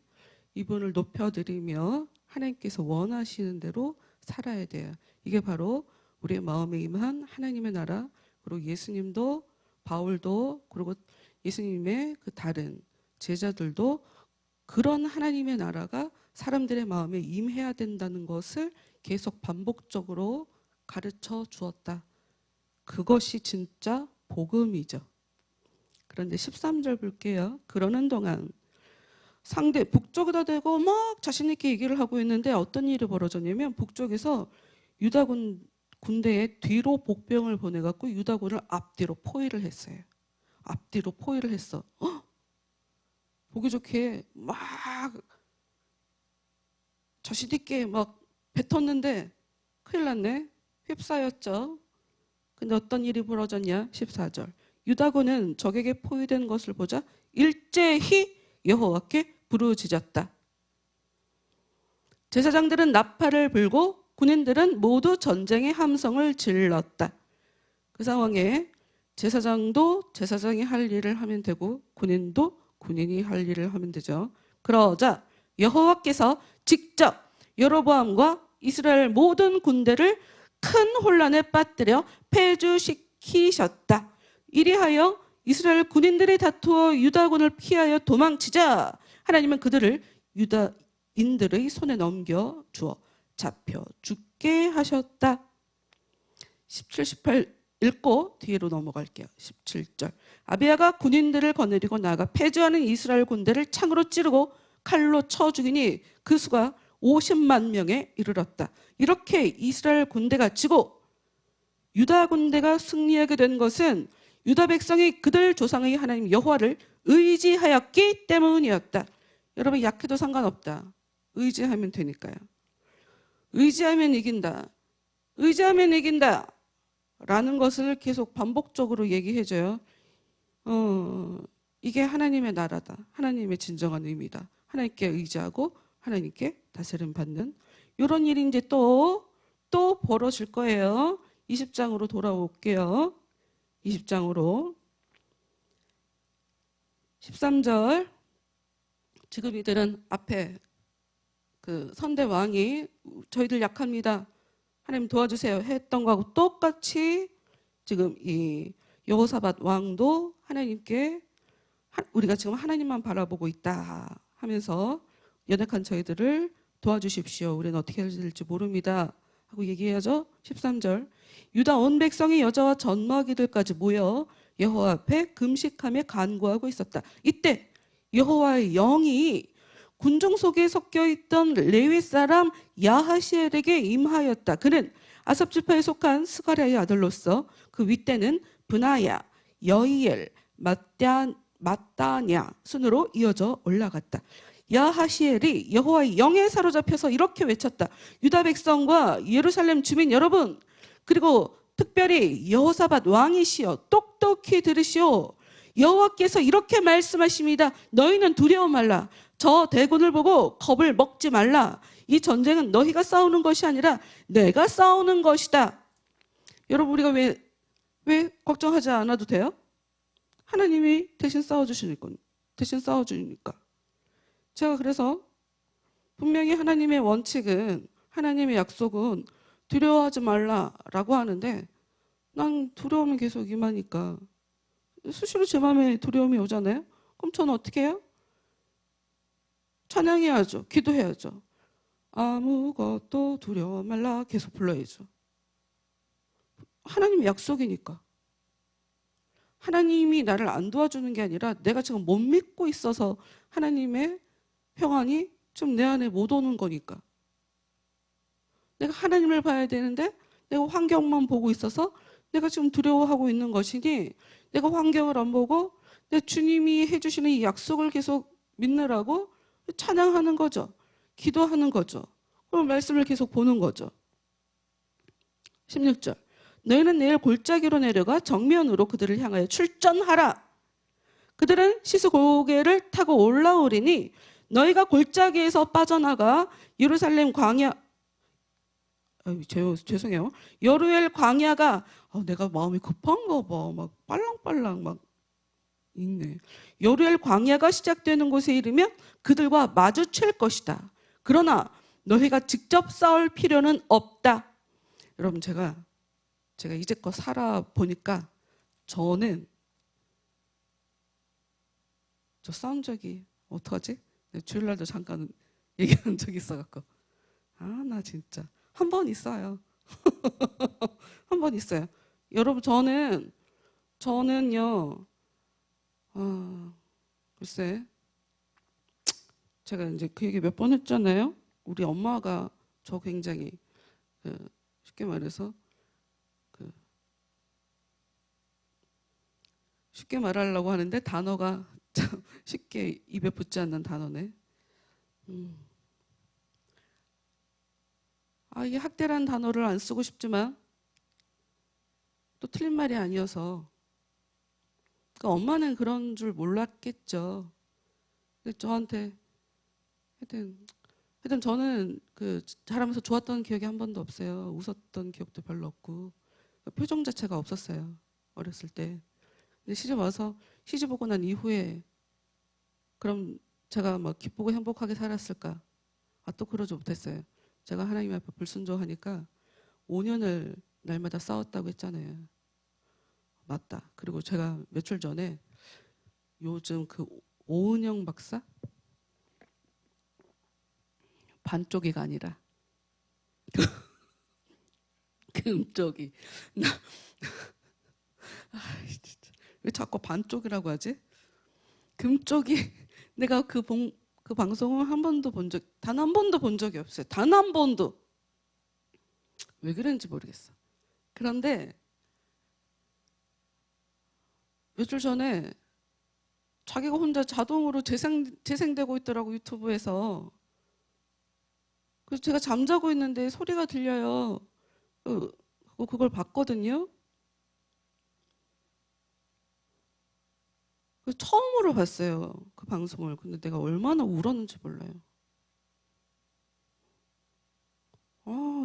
이분을 높여드리며 하나님께서 원하시는 대로 살아야 돼요. 이게 바로 우리의 마음에 임한 하나님의 나라, 그리고 예수님도 바울도 그리고 예수님의 그 다른 제자들도 그런 하나님의 나라가 사람들의 마음에 임해야 된다는 것을 계속 반복적으로 가르쳐 주었다. 그것이 진짜 복음이죠. 그런데 13절 볼게요. 그러는 동안 상대 북쪽에다 대고 막 자신 있게 얘기를 하고 있는데 어떤 일이 벌어졌냐면 북쪽에서 유다군 군대에 뒤로 복병을 보내갖고 유다군을 앞뒤로 포위를 했어요. 앞뒤로 포위를 했어. 보기 좋게 막 자신 있게 막 뱉었는데 큰일 났네. 휩싸였죠. 근데 어떤 일이 벌어졌냐? 14절. 유다군은 적에게 포위된 것을 보자 일제히 여호와께 부르짖었다. 제사장들은 나팔을 불고 군인들은 모두 전쟁의 함성을 질렀다. 그 상황에 제사장도 제사장이 할 일을 하면 되고 군인도 군인이 할 일을 하면 되죠. 그러자 여호와께서 직접 여로보암과 이스라엘 모든 군대를 큰 혼란에 빠뜨려 패주시키셨다. 이리하여 이스라엘 군인들이 다투어 유다군을 피하여 도망치자 하나님은 그들을 유다인들의 손에 넘겨 주어 잡혀 죽게 하셨다. 17, 18 읽고 뒤로 넘어갈게요. 17절. 아비야가 군인들을 거느리고 나아가 패주하는 이스라엘 군대를 창으로 찌르고 칼로 쳐 죽이니 그 수가 50만 명에 이르렀다. 이렇게 이스라엘 군대가 지고 유다 군대가 승리하게 된 것은 유다 백성이 그들 조상의 하나님 여호와를 의지하였기 때문이었다. 여러분 약해도 상관없다. 의지하면 되니까요. 의지하면 이긴다. 의지하면 이긴다. 라는 것을 계속 반복적으로 얘기해줘요. 이게 하나님의 나라다. 하나님의 진정한 의미다. 하나님께 의지하고 하나님께 다스림 받는 이런 일이 이제 또 벌어질 거예요. 20장으로 돌아올게요. 20장으로 13절. 지금 이들은 앞에 그 선대 왕이 저희들 약합니다. 하나님 도와주세요 했던 거하고 똑같이 지금 이 여호사밧 왕도 하나님께 우리가 지금 하나님만 바라보고 있다 하면서 연약한 저희들을 도와주십시오. 우리는 어떻게 해야 될지 모릅니다. 하고 얘기해야죠. 13절. 유다 온 백성이 여자와 젖먹이들까지 모여 여호와 앞에 금식하며 간구하고 있었다. 이때 여호와의 영이 군중 속에 섞여 있던 레위 사람 야하시엘에게 임하였다. 그는 아삽 지파에 속한 스가랴의 아들로서 그 윗대는 브나야, 여이엘, 마따냐 순으로 이어져 올라갔다. 야하시엘이 여호와의 영에 사로잡혀서 이렇게 외쳤다. 유다 백성과 예루살렘 주민 여러분, 그리고 특별히 여호사밧 왕이시여 똑똑히 들으시오. 여호와께서 이렇게 말씀하십니다. 너희는 두려워 말라. 저 대군을 보고 겁을 먹지 말라. 이 전쟁은 너희가 싸우는 것이 아니라 내가 싸우는 것이다. 여러분 우리가 왜 걱정하지 않아도 돼요? 하나님이 대신 싸워주시니까. 제가 그래서 분명히 하나님의 원칙은, 하나님의 약속은 두려워하지 말라라고 하는데 난 두려움이 계속 임하니까 수시로 제 마음에 두려움이 오잖아요. 그럼 저는 어떻게 해요? 찬양해야죠. 기도해야죠. 아무것도 두려워 말라 계속 불러야죠. 하나님의 약속이니까. 하나님이 나를 안 도와주는 게 아니라 내가 지금 못 믿고 있어서 하나님의 평안이 좀 내 안에 못 오는 거니까. 내가 하나님을 봐야 되는데 내가 환경만 보고 있어서 내가 지금 두려워하고 있는 것이니 내가 환경을 안 보고 내 주님이 해주시는 이 약속을 계속 믿느라고 찬양하는 거죠. 기도하는 거죠. 그럼 말씀을 계속 보는 거죠. 16절. 너희는 내일 골짜기로 내려가 정면으로 그들을 향하여 출전하라. 그들은 시스 고개를 타고 올라오리니 너희가 골짜기에서 빠져나가 예루살렘 광야 죄송해요. 여루엘 광야가 내가 마음이 급한가 봐. 막 빨랑빨랑 막 있네. 여루엘 광야가 시작되는 곳에 이르면 그들과 마주칠 것이다. 그러나 너희가 직접 싸울 필요는 없다. 여러분 제가 이제껏 살아보니까 저는 저 싸운 적이 어떡하지? 주일날도 잠깐 얘기한 적이 있어갖고 나 진짜 한 번 있어요. 한 번 있어요. 여러분 저는요 글쎄 제가 이제 그 얘기 몇 번 했잖아요. 우리 엄마가 저 굉장히 쉽게 말해서 쉽게 말하려고 하는데 단어가 참 쉽게 입에 붙지 않는 단어네. 이게 학대라는 단어를 안 쓰고 싶지만 또 틀린 말이 아니어서 그러니까 엄마는 그런 줄 몰랐겠죠. 근데 저한테 하여튼 저는 자라면서 좋았던 기억이 한 번도 없어요. 웃었던 기억도 별로 없고 표정 자체가 없었어요. 어렸을 때. 근데 시집 오고 난 이후에 그럼 제가 막 기쁘고 행복하게 살았을까? 또 그러지 못했어요. 제가 하나님 앞에 불순종하니까 5년을 날마다 싸웠다고 했잖아요. 맞다. 그리고 제가 며칠 전에 요즘 오은영 박사? 반쪽이가 아니라 금쪽이. 진짜. 왜 자꾸 반쪽이라고 하지? 금쪽이. 내가 그 방송을 단 한 번도 본 적이 없어요. 단 한 번도. 왜 그런지 모르겠어. 그런데 며칠 전에 자기가 혼자 자동으로 재생되고 있더라고, 유튜브에서. 그래서 제가 잠자고 있는데 소리가 들려요. 그걸 봤거든요. 처음으로 봤어요, 그 방송을. 근데 내가 얼마나 울었는지 몰라요.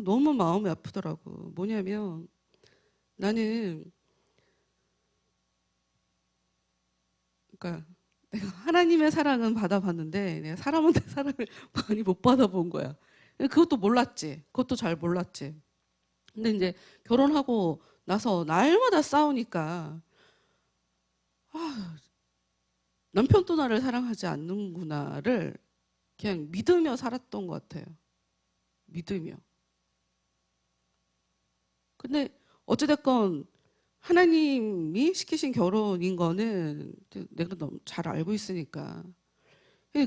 너무 마음이 아프더라고. 뭐냐면 나는 그러니까 내가 하나님의 사랑은 받아봤는데 내가 사람한테 사랑을 많이 못 받아본 거야. 그것도 몰랐지. 그것도 잘 몰랐지. 근데 이제 결혼하고 나서 날마다 싸우니까 남편도 나를 사랑하지 않는구나를 그냥 믿으며 살았던 것 같아요. 믿으며. 근데 어찌됐건 하나님이 시키신 결혼인 거는 내가 너무 잘 알고 있으니까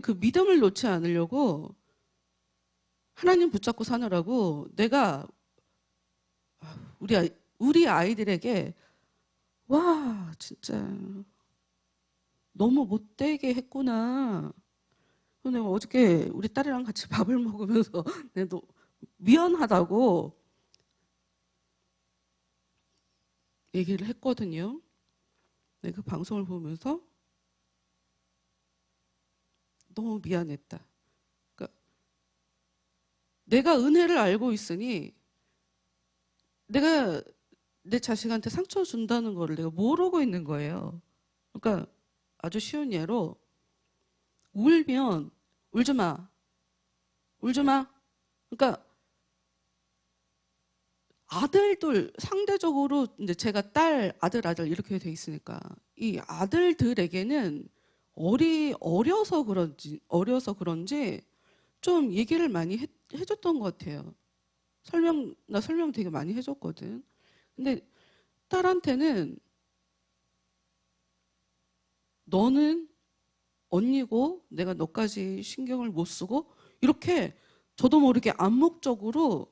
그 믿음을 놓지 않으려고 하나님 붙잡고 사느라고 내가 우리 아이들에게 와 진짜 너무 못되게 했구나. 내가 어저께 우리 딸이랑 같이 밥을 먹으면서 내가 미안하다고 얘기를 했거든요. 그 방송을 보면서 너무 미안했다. 그러니까 내가 은혜를 알고 있으니 내가 내 자식한테 상처 준다는 거를 내가 모르고 있는 거예요. 그러니까 아주 쉬운 예로 울면 울지 마. 울지 마. 그러니까 아들들 상대적으로 이제 제가 딸, 아들 이렇게 돼 있으니까 이 아들들에게는 어려서 그런지 좀 얘기를 많이 해줬던 것 같아요. 나 설명 되게 많이 해줬거든. 근데 딸한테는 너는 언니고 내가 너까지 신경을 못 쓰고 이렇게 저도 모르게 암묵적으로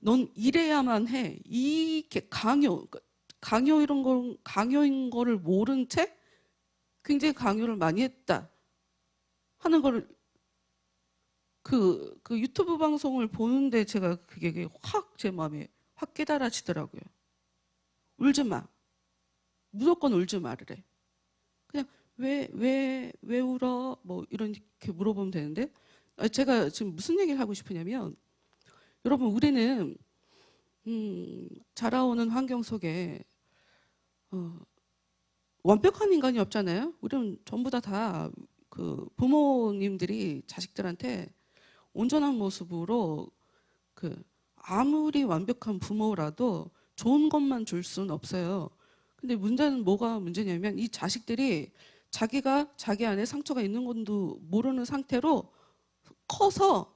넌 이래야만 해. 이게 강요인 거를 모른 채 굉장히 강요를 많이 했다. 하는 걸 그 유튜브 방송을 보는데 제가 그게 확 제 마음에 확 깨달아지더라고요. 울지 마. 무조건 울지 말으래. 그냥 왜 울어? 뭐 이렇게 물어보면 되는데 제가 지금 무슨 얘기를 하고 싶으냐면 여러분 우리는 자라오는 환경 속에 완벽한 인간이 없잖아요. 우리는 전부 다 그 부모님들이 자식들한테 온전한 모습으로 아무리 완벽한 부모라도 좋은 것만 줄 수는 없어요. 근데 문제는 뭐가 문제냐면 이 자식들이 자기가 자기 안에 상처가 있는 것도 모르는 상태로 커서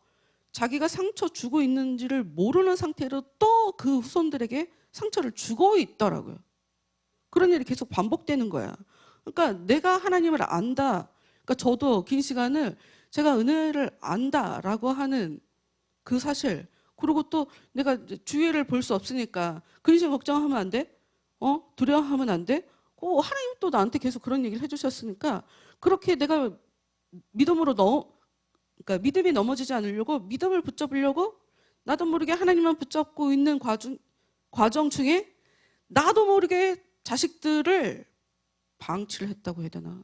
자기가 상처 주고 있는지를 모르는 상태로 또 그 후손들에게 상처를 주고 있더라고요. 그런 일이 계속 반복되는 거야. 그러니까 내가 하나님을 안다. 그러니까 저도 긴 시간을 제가 은혜를 안다라고 하는 그 사실, 그리고 또 내가 주위를 볼 수 없으니까 근심 걱정하면 안 돼? 두려워하면 안 돼? 하나님 또 나한테 계속 그런 얘기를 해주셨으니까 그렇게 내가 그러니까 믿음이 넘어지지 않으려고 믿음을 붙잡으려고 나도 모르게 하나님만 붙잡고 있는 과정 중에 나도 모르게 자식들을 방치를 했다고 해야 되나?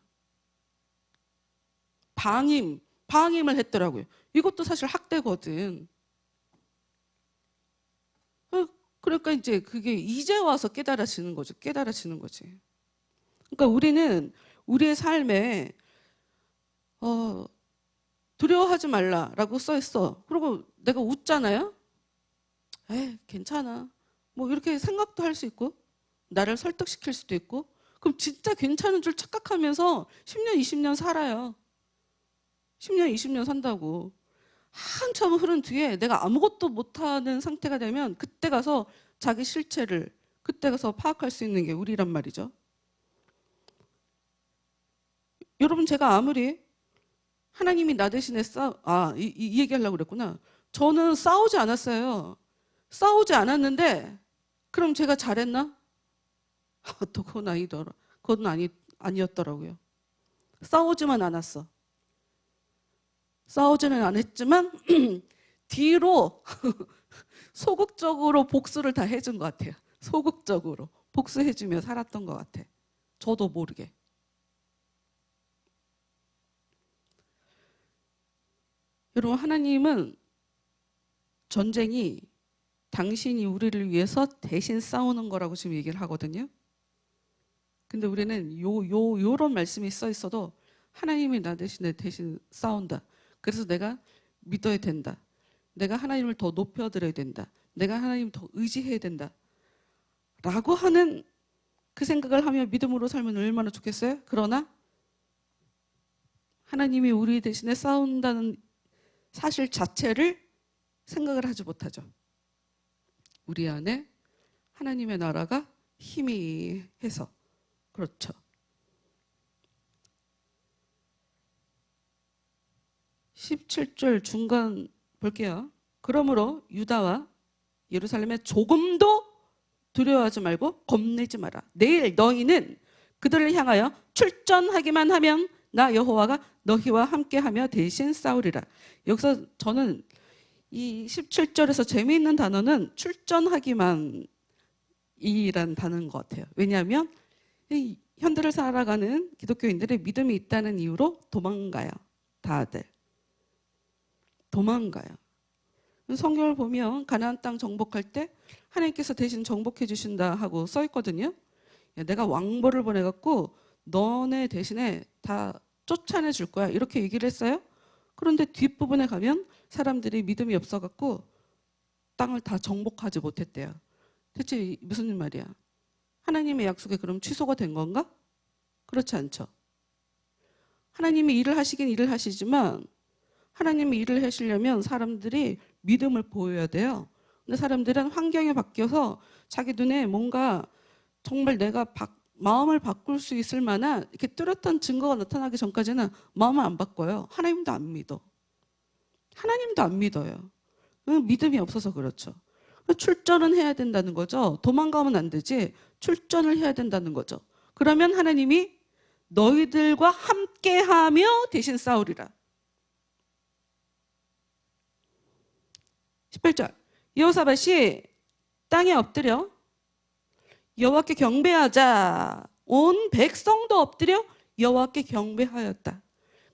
방임을 했더라고요. 이것도 사실 학대거든. 그러니까 이제 그게 이제 와서 깨달아지는 거지. 그러니까 우리는 우리의 삶에 두려워하지 말라라고 써 있어. 그리고 내가 웃잖아요. 괜찮아. 뭐 이렇게 생각도 할 수 있고 나를 설득시킬 수도 있고 그럼 진짜 괜찮은 줄 착각하면서 10년, 20년 살아요. 10년, 20년 산다고. 한참 흐른 뒤에 내가 아무것도 못하는 상태가 되면 그때 가서 자기 실체를 그때 가서 파악할 수 있는 게 우리란 말이죠. 여러분 제가 아무리 하나님이 나 대신에 이 얘기하려고 그랬구나. 저는 싸우지 않았어요. 싸우지 않았는데 그럼 제가 잘했나? 또 그건 아니었더라고요. 싸우지만 않았어. 싸우지는 않았지만 뒤로 소극적으로 복수를 다 해준 것 같아요. 소극적으로 복수해주며 살았던 것 같아. 저도 모르게. 여러분 하나님은 전쟁이 당신이 우리를 위해서 대신 싸우는 거라고 지금 얘기를 하거든요. 근데 우리는 요런 말씀이 써 있어도 하나님이 나 대신 싸운다. 그래서 내가 믿어야 된다. 내가 하나님을 더 높여드려야 된다. 내가 하나님을 더 의지해야 된다. 라고 하는 그 생각을 하며 믿음으로 살면 얼마나 좋겠어요? 그러나 하나님이 우리 대신에 싸운다는 사실 자체를 생각을 하지 못하죠. 우리 안에 하나님의 나라가 희미해서. 그렇죠. 17절 중간 볼게요. 그러므로 유다와 예루살렘에 조금도 두려워하지 말고 겁내지 마라. 내일 너희는 그들을 향하여 출전하기만 하면 나 여호와가 너희와 함께하며 대신 싸우리라. 여기서 저는 이 17절에서 재미있는 단어는 출전하기만 이란 단어인 것 같아요. 왜냐하면 이 현대를 살아가는 기독교인들의 믿음이 있다는 이유로 도망가요. 다들 도망가요. 성경을 보면 가나안 땅 정복할 때 하나님께서 대신 정복해 주신다 하고 써 있거든요. 내가 왕벌을 보내갖고 너네 대신에 다 쫓아내 줄 거야 이렇게 얘기를 했어요. 그런데 뒷부분에 가면 사람들이 믿음이 없어갖고 땅을 다 정복하지 못했대요. 대체 무슨 말이야? 하나님의 약속이 그럼 취소가 된 건가? 그렇지 않죠. 하나님이 일을 하시긴 일을 하시지만 하나님이 일을 하시려면 사람들이 믿음을 보여야 돼요. 근데 사람들은 환경이 바뀌어서 자기 눈에 뭔가 정말 내가 마음을 바꿀 수 있을 만한 이렇게 뚜렷한 증거가 나타나기 전까지는 마음을 안 바꿔요. 하나님도 안 믿어. 하나님도 안 믿어요. 믿음이 없어서 그렇죠. 출전은 해야 된다는 거죠. 도망가면 안 되지. 출전을 해야 된다는 거죠. 그러면 하나님이 너희들과 함께하며 대신 싸우리라. 18절. 여호사밧이 땅에 엎드려 여호와께 경배하자. 온 백성도 엎드려 여호와께 경배하였다.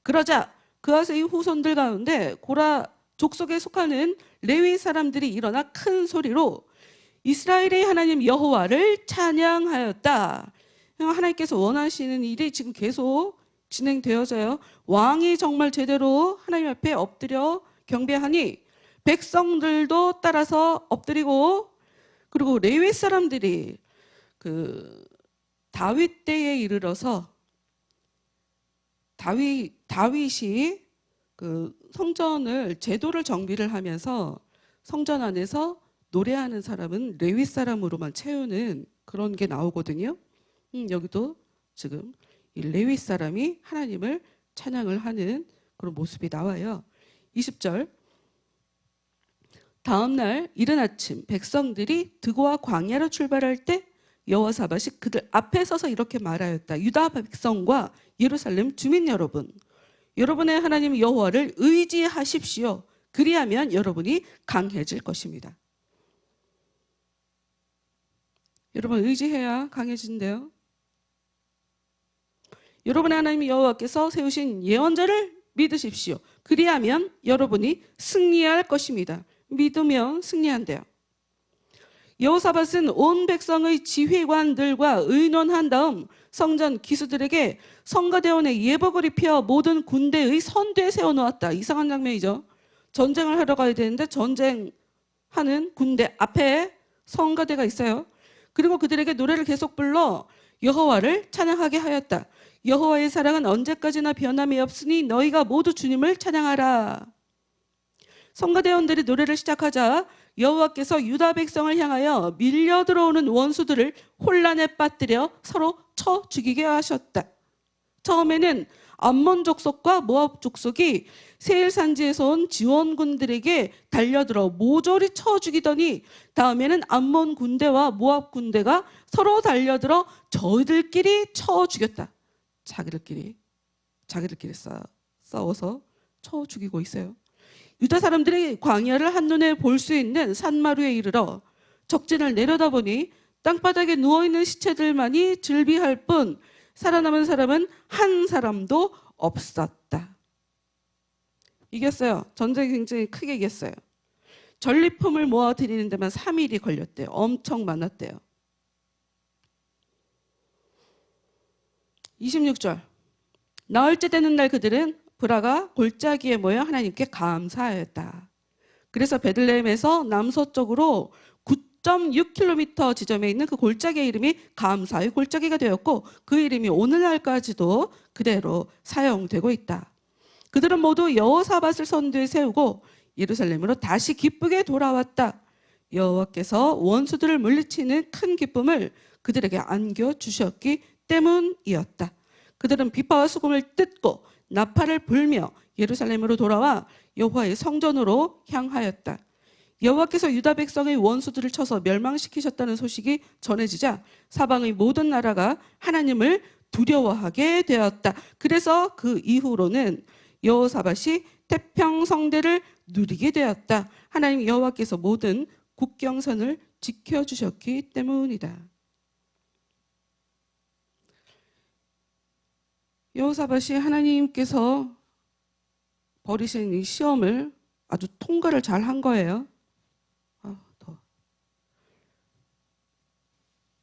그러자 그아스의 후손들 가운데 고라 족속에 속하는 레위 사람들이 일어나 큰 소리로 이스라엘의 하나님 여호와를 찬양하였다. 하나님께서 원하시는 일이 지금 계속 진행되어져요. 왕이 정말 제대로 하나님 앞에 엎드려 경배하니 백성들도 따라서 엎드리고, 그리고 레위 사람들이 그 다윗 때에 이르러서 다윗이 그 성전을 제도를 정비를 하면서 성전 안에서 노래하는 사람은 레위 사람으로만 채우는 그런 게 나오거든요. 여기도 지금 이 레위 사람이 하나님을 찬양을 하는 그런 모습이 나와요. 20절. 다음 날 이른 아침 백성들이 드고와 광야로 출발할 때 여호사밧이 그들 앞에 서서 이렇게 말하였다. 유다 백성과 예루살렘 주민 여러분, 여러분의 하나님 여호와를 의지하십시오. 그리하면 여러분이 강해질 것입니다. 여러분, 의지해야 강해진대요. 여러분의 하나님 여호와께서 세우신 예언자를 믿으십시오. 그리하면 여러분이 승리할 것입니다. 믿으면 승리한대요. 여호사밧은 온 백성의 지휘관들과 의논한 다음 성전 기수들에게 성가대원의 예복을 입혀 모든 군대의 선두에 세워놓았다. 이상한 장면이죠. 전쟁을 하러 가야 되는데 전쟁하는 군대 앞에 성가대가 있어요. 그리고 그들에게 노래를 계속 불러 여호와를 찬양하게 하였다. 여호와의 사랑은 언제까지나 변함이 없으니 너희가 모두 주님을 찬양하라. 성가대원들이 노래를 시작하자 여호와께서 유다 백성을 향하여 밀려 들어오는 원수들을 혼란에 빠뜨려 서로 쳐 죽이게 하셨다. 처음에는 암몬 족속과 모압 족속이 세일 산지에서 온 지원군들에게 달려들어 모조리 쳐 죽이더니 다음에는 암몬 군대와 모압 군대가 서로 달려들어 저희들끼리 쳐 죽였다. 자기들끼리 싸워서 쳐 죽이고 있어요. 유다 사람들이 광야를 한눈에 볼 수 있는 산마루에 이르러 적진을 내려다보니 땅바닥에 누워있는 시체들만이 즐비할 뿐 살아남은 사람은 한 사람도 없었다. 이겼어요. 전쟁이 굉장히 크게 이겼어요. 전리품을 모아 드리는 데만 3일이 걸렸대요. 엄청 많았대요. 26절. 나흘째 되는 날 그들은 브라가 골짜기에 모여 하나님께 감사하였다. 그래서 베들레헴에서 남서쪽으로 9.6km 지점에 있는 그 골짜기의 이름이 감사의 골짜기가 되었고 그 이름이 오늘날까지도 그대로 사용되고 있다. 그들은 모두 여호사밧을 선두에 세우고 예루살렘으로 다시 기쁘게 돌아왔다. 여호와께서 원수들을 물리치는 큰 기쁨을 그들에게 안겨주셨기 때문이었다. 그들은 비파와 수금을 뜯고 나팔을 불며 예루살렘으로 돌아와 여호와의 성전으로 향하였다. 여호와께서 유다 백성의 원수들을 쳐서 멸망시키셨다는 소식이 전해지자 사방의 모든 나라가 하나님을 두려워하게 되었다. 그래서 그 이후로는 여호사밧이 태평성대를 누리게 되었다. 하나님 여호와께서 모든 국경선을 지켜주셨기 때문이다. 여호사밧이 하나님께서 버리신 이 시험을 아주 통과를 잘 한 거예요.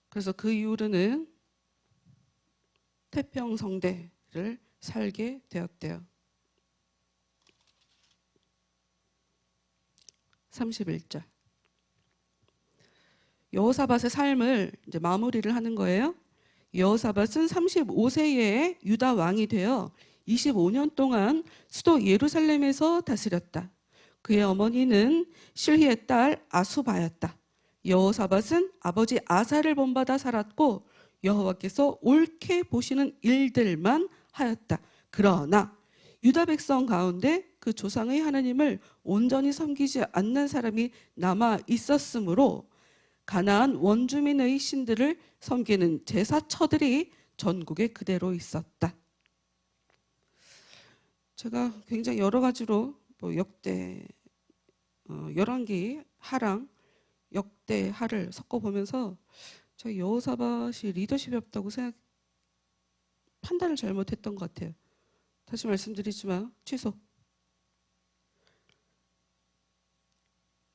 그래서 그 이후로는 태평성대를 살게 되었대요. 31절. 여호사밧의 삶을 이제 마무리를 하는 거예요. 여호사밧은 35세에 유다 왕이 되어 25년 동안 수도 예루살렘에서 다스렸다. 그의 어머니는 실히의 딸 아수바였다. 여호사밧은 아버지 아사를 본받아 살았고 여호와께서 옳게 보시는 일들만 하였다. 그러나 유다 백성 가운데 그 조상의 하나님을 온전히 섬기지 않는 사람이 남아 있었으므로 가나안 원주민의 신들을 섬기는 제사처들이 전국에 그대로 있었다. 제가 굉장히 여러 가지로 역대 열왕기 하랑 역대 하를 섞어보면서 저 여호사밧이 리더십이 없다고 판단을 잘못했던 것 같아요. 다시 말씀드리지만 취소.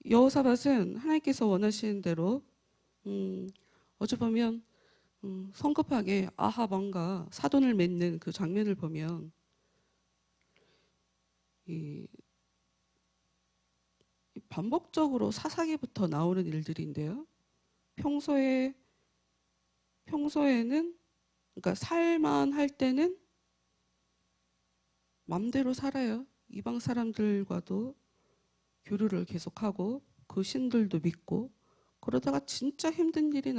여호사밧은 하나님께서 원하시는 대로 어찌 보면 성급하게 아합 왕과 사돈을 맺는 그 장면을 보면 이 반복적으로 사사기부터 나오는 일들인데요. 평소에는 그러니까 살만할 때는 맘대로 살아요. 이방 사람들과도 교류를 계속하고 그 신들도 믿고 그러다가 진짜 힘든 일이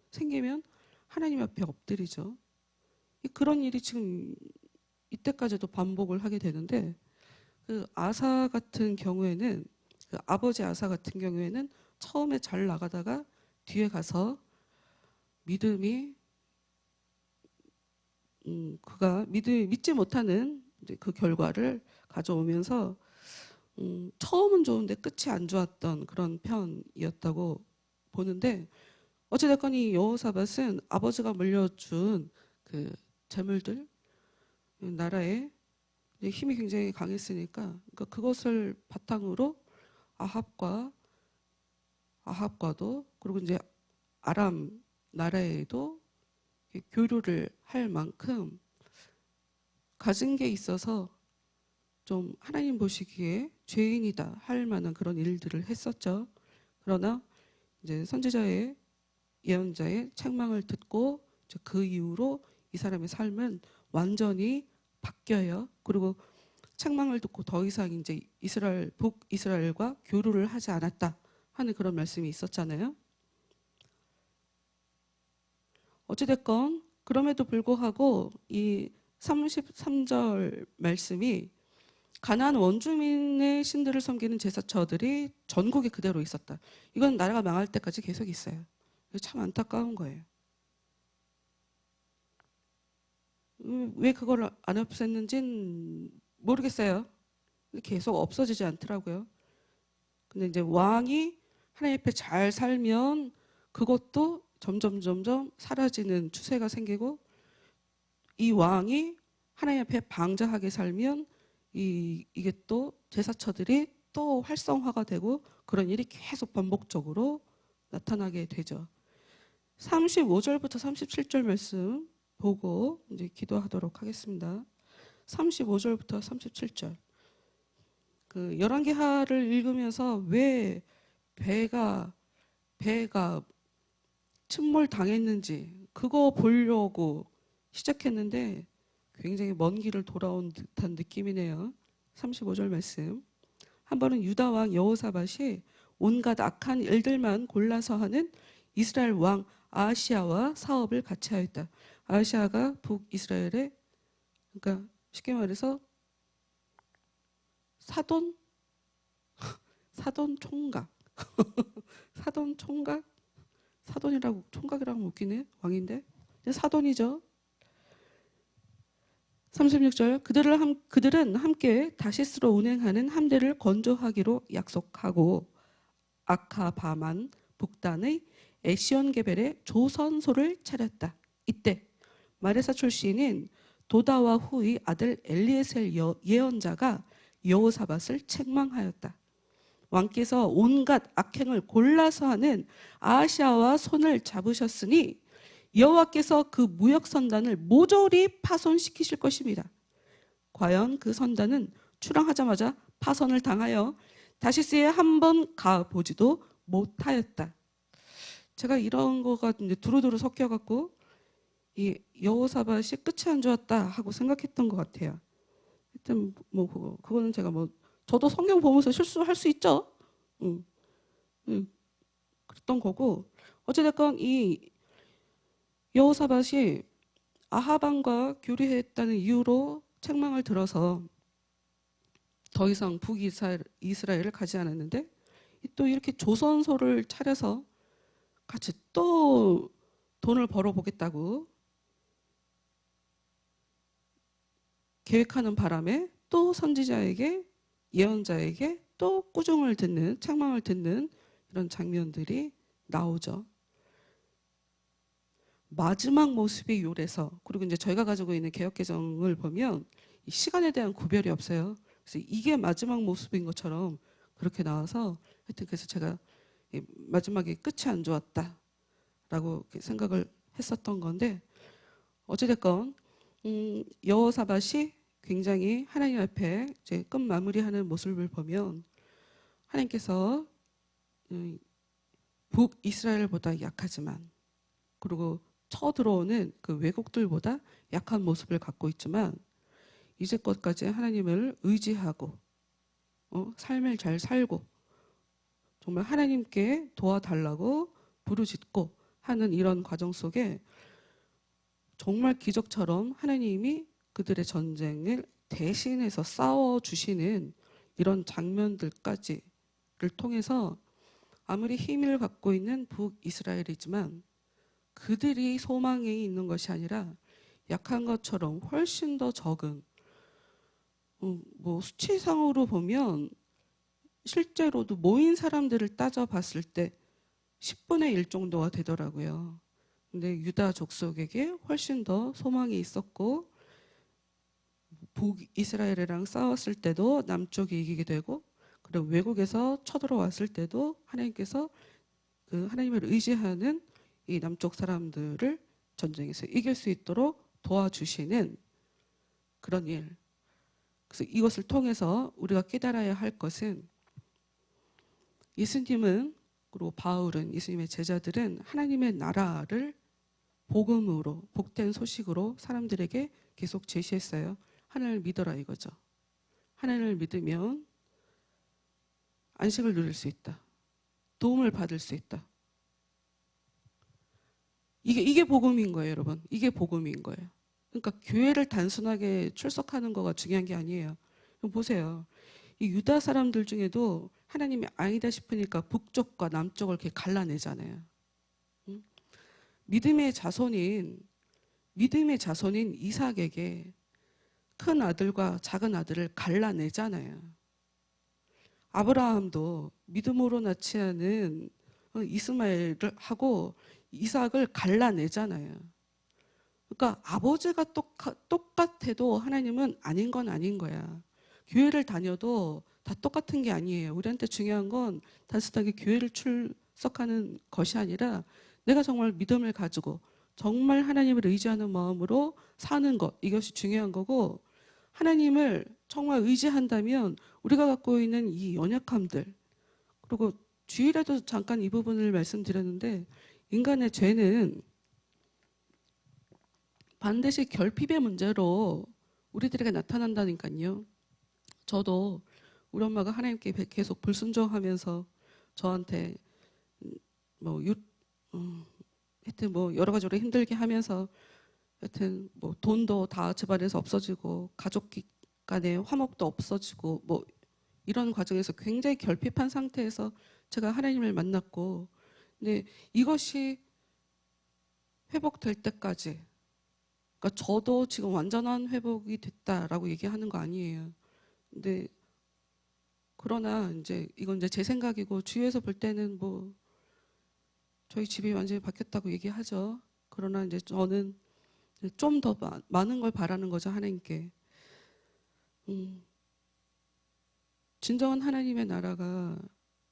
생기면 하나님 앞에 엎드리죠. 그런 일이 지금 이때까지도 반복을 하게 되는데 그 아사 같은 경우에는 그 아버지 아사 같은 경우에는 처음에 잘 나가다가 뒤에 가서 믿음이 그가 믿지 못하는 이제 그 결과를 가져오면서 처음은 좋은데 끝이 안 좋았던 그런 편이었다고 보는데 어찌됐건 이 여호사밧은 아버지가 물려준 그 재물들 나라에 힘이 굉장히 강했으니까 그러니까 그것을 바탕으로 아합과도 그리고 이제 아람 나라에도 교류를 할 만큼 가진 게 있어서 좀 하나님 보시기에 죄인이다 할 만한 그런 일들을 했었죠. 그러나 이제 선지자의 예언자의 책망을 듣고 그 이후로 이 사람의 삶은 완전히 바뀌어요. 그리고 책망을 듣고 더 이상 이제 북이스라엘과 교류를 하지 않았다 하는 그런 말씀이 있었잖아요. 어찌됐건 그럼에도 불구하고 이 33절 말씀이 가나안 원주민의 신들을 섬기는 제사처들이 전국에 그대로 있었다. 이건 나라가 망할 때까지 계속 있어요. 참 안타까운 거예요. 왜 그걸 안 없앴는지는 모르겠어요. 계속 없어지지 않더라고요. 근데 이제 왕이 하나님 앞에 잘 살면 그것도 점점 사라지는 추세가 생기고 이 왕이 하나님 앞에 방자하게 살면 이게 또 제사처들이 또 활성화가 되고 그런 일이 계속 반복적으로 나타나게 되죠. 35절부터 37절 말씀 보고 이제 기도하도록 하겠습니다. 35절부터 37절. 그 열왕기하를 읽으면서 왜 배가 침몰당했는지 그거 보려고 시작했는데 굉장히 먼 길을 돌아온 듯한 느낌이네요. 35절 말씀. 한 번은 유다 왕 여호사밧이 온갖 악한 일들만 골라서 하는 이스라엘 왕 아하시아와 사업을 같이 하였다. 아하시아가 북이스라엘의 그러니까 쉽게 말해서 사돈 총각 사돈이라고 총각이라고 웃기네. 왕인데 사돈이죠. 36절 그들은 함께 다시스로 운행하는 함대를 건조하기로 약속하고 아카바만 북단의 에시온게벨에 조선소를 차렸다. 이때 마레사 출신인 도다와 후의 아들 엘리에셀 예언자가 여호사밧을 책망하였다. 왕께서 온갖 악행을 골라서 하는 아하시아와 손을 잡으셨으니 여호와께서 그 무역 선단을 모조리 파손시키실 것입니다. 과연 그 선단은 출항하자마자 파손을 당하여 다시스에 한 번 가보지도 못하였다. 제가 이런 거가 이제 두루두루 섞여갖고 이 여호사밧이 끝이 안 좋았다 하고 생각했던 것 같아요. 하여튼 뭐 그거는 제가 저도 성경 보면서 실수할 수 있죠. 그랬던 거고 어찌됐건 이 여호사밧이 아합 왕과 교류했다는 이유로 책망을 들어서 더 이상 북이스라엘을 가지 않았는데 또 이렇게 조선소를 차려서 같이 또 돈을 벌어보겠다고 계획하는 바람에 또 선지자에게 예언자에게 또 꾸중을 듣는, 책망을 듣는 이런 장면들이 나오죠. 마지막 모습이 요래서, 그리고 이제 저희가 가지고 있는 개역개정을 보면 이 시간에 대한 구별이 없어요. 그래서 이게 마지막 모습인 것처럼 그렇게 나와서 하여튼 그래서 제가 마지막에 끝이 안 좋았다라고 생각을 했었던 건데, 어찌됐건 여호사밧이 굉장히 하나님 앞에 이제 끝 마무리하는 모습을 보면 하나님께서 북이스라엘보다 약하지만, 그리고 쳐들어오는 그 외국들보다 약한 모습을 갖고 있지만 이제껏까지 하나님을 의지하고 삶을 잘 살고 정말 하나님께 도와달라고 부르짖고 하는 이런 과정 속에 정말 기적처럼 하나님이 그들의 전쟁을 대신해서 싸워주시는 이런 장면들까지를 통해서 아무리 힘을 갖고 있는 북이스라엘이지만 그들이 소망에 있는 것이 아니라 약한 것처럼 훨씬 더 적은, 뭐 수치상으로 보면 실제로도 모인 사람들을 따져봤을 때 10분의 1 정도가 되더라고요. 근데 유다 족속에게 훨씬 더 소망이 있었고, 북이스라엘이랑 싸웠을 때도 남쪽이 이기게 되고, 그리고 외국에서 쳐들어왔을 때도 하나님께서 그 하나님을 의지하는 이 남쪽 사람들을 전쟁에서 이길 수 있도록 도와주시는 그런 일. 그래서 이것을 통해서 우리가 깨달아야 할 것은, 예수님은, 그리고 바울은, 예수님의 제자들은 하나님의 나라를 복음으로, 복된 소식으로 사람들에게 계속 제시했어요. 하나님을 믿어라 이거죠. 하나님을 믿으면 안식을 누릴 수 있다. 도움을 받을 수 있다. 이게 복음인 거예요, 여러분. 이게 복음인 거예요. 그러니까 교회를 단순하게 출석하는 거가 중요한 게 아니에요. 보세요. 이 유다 사람들 중에도 하나님이 아니다 싶으니까 북쪽과 남쪽을 이렇게 갈라내잖아요. 믿음의 자손인 이삭에게 큰 아들과 작은 아들을 갈라내잖아요. 아브라함도 믿음으로 낳지 않은 이스마엘을 하고 이삭을 갈라내잖아요. 그러니까 아버지가 똑같아도 하나님은 아닌 건 아닌 거야. 교회를 다녀도 다 똑같은 게 아니에요. 우리한테 중요한 건 단순하게 교회를 출석하는 것이 아니라 내가 정말 믿음을 가지고 정말 하나님을 의지하는 마음으로 사는 것, 이것이 중요한 거고, 하나님을 정말 의지한다면 우리가 갖고 있는 이 연약함들, 그리고 주일에도 잠깐 이 부분을 말씀드렸는데, 인간의 죄는 반드시 결핍의 문제로 우리들에게 나타난다니까요. 저도 우리 엄마가 하나님께 계속 불순종하면서 저한테 하여튼 뭐 여러 가지로 힘들게 하면서, 하여튼 뭐 돈도 다 집안에서 없어지고 가족 간의 화목도 없어지고 뭐 이런 과정에서 굉장히 결핍한 상태에서 제가 하나님을 만났고, 근데 이것이 회복될 때까지, 그러니까 저도 지금 완전한 회복이 됐다라고 얘기하는 거 아니에요. 근데 그러나 이제 이건 이제 제 생각이고, 주위에서 볼 때는 뭐 저희 집이 완전히 바뀌었다고 얘기하죠. 그러나 이제 저는 좀 더 많은 걸 바라는 거죠, 하나님께. 진정한 하나님의 나라가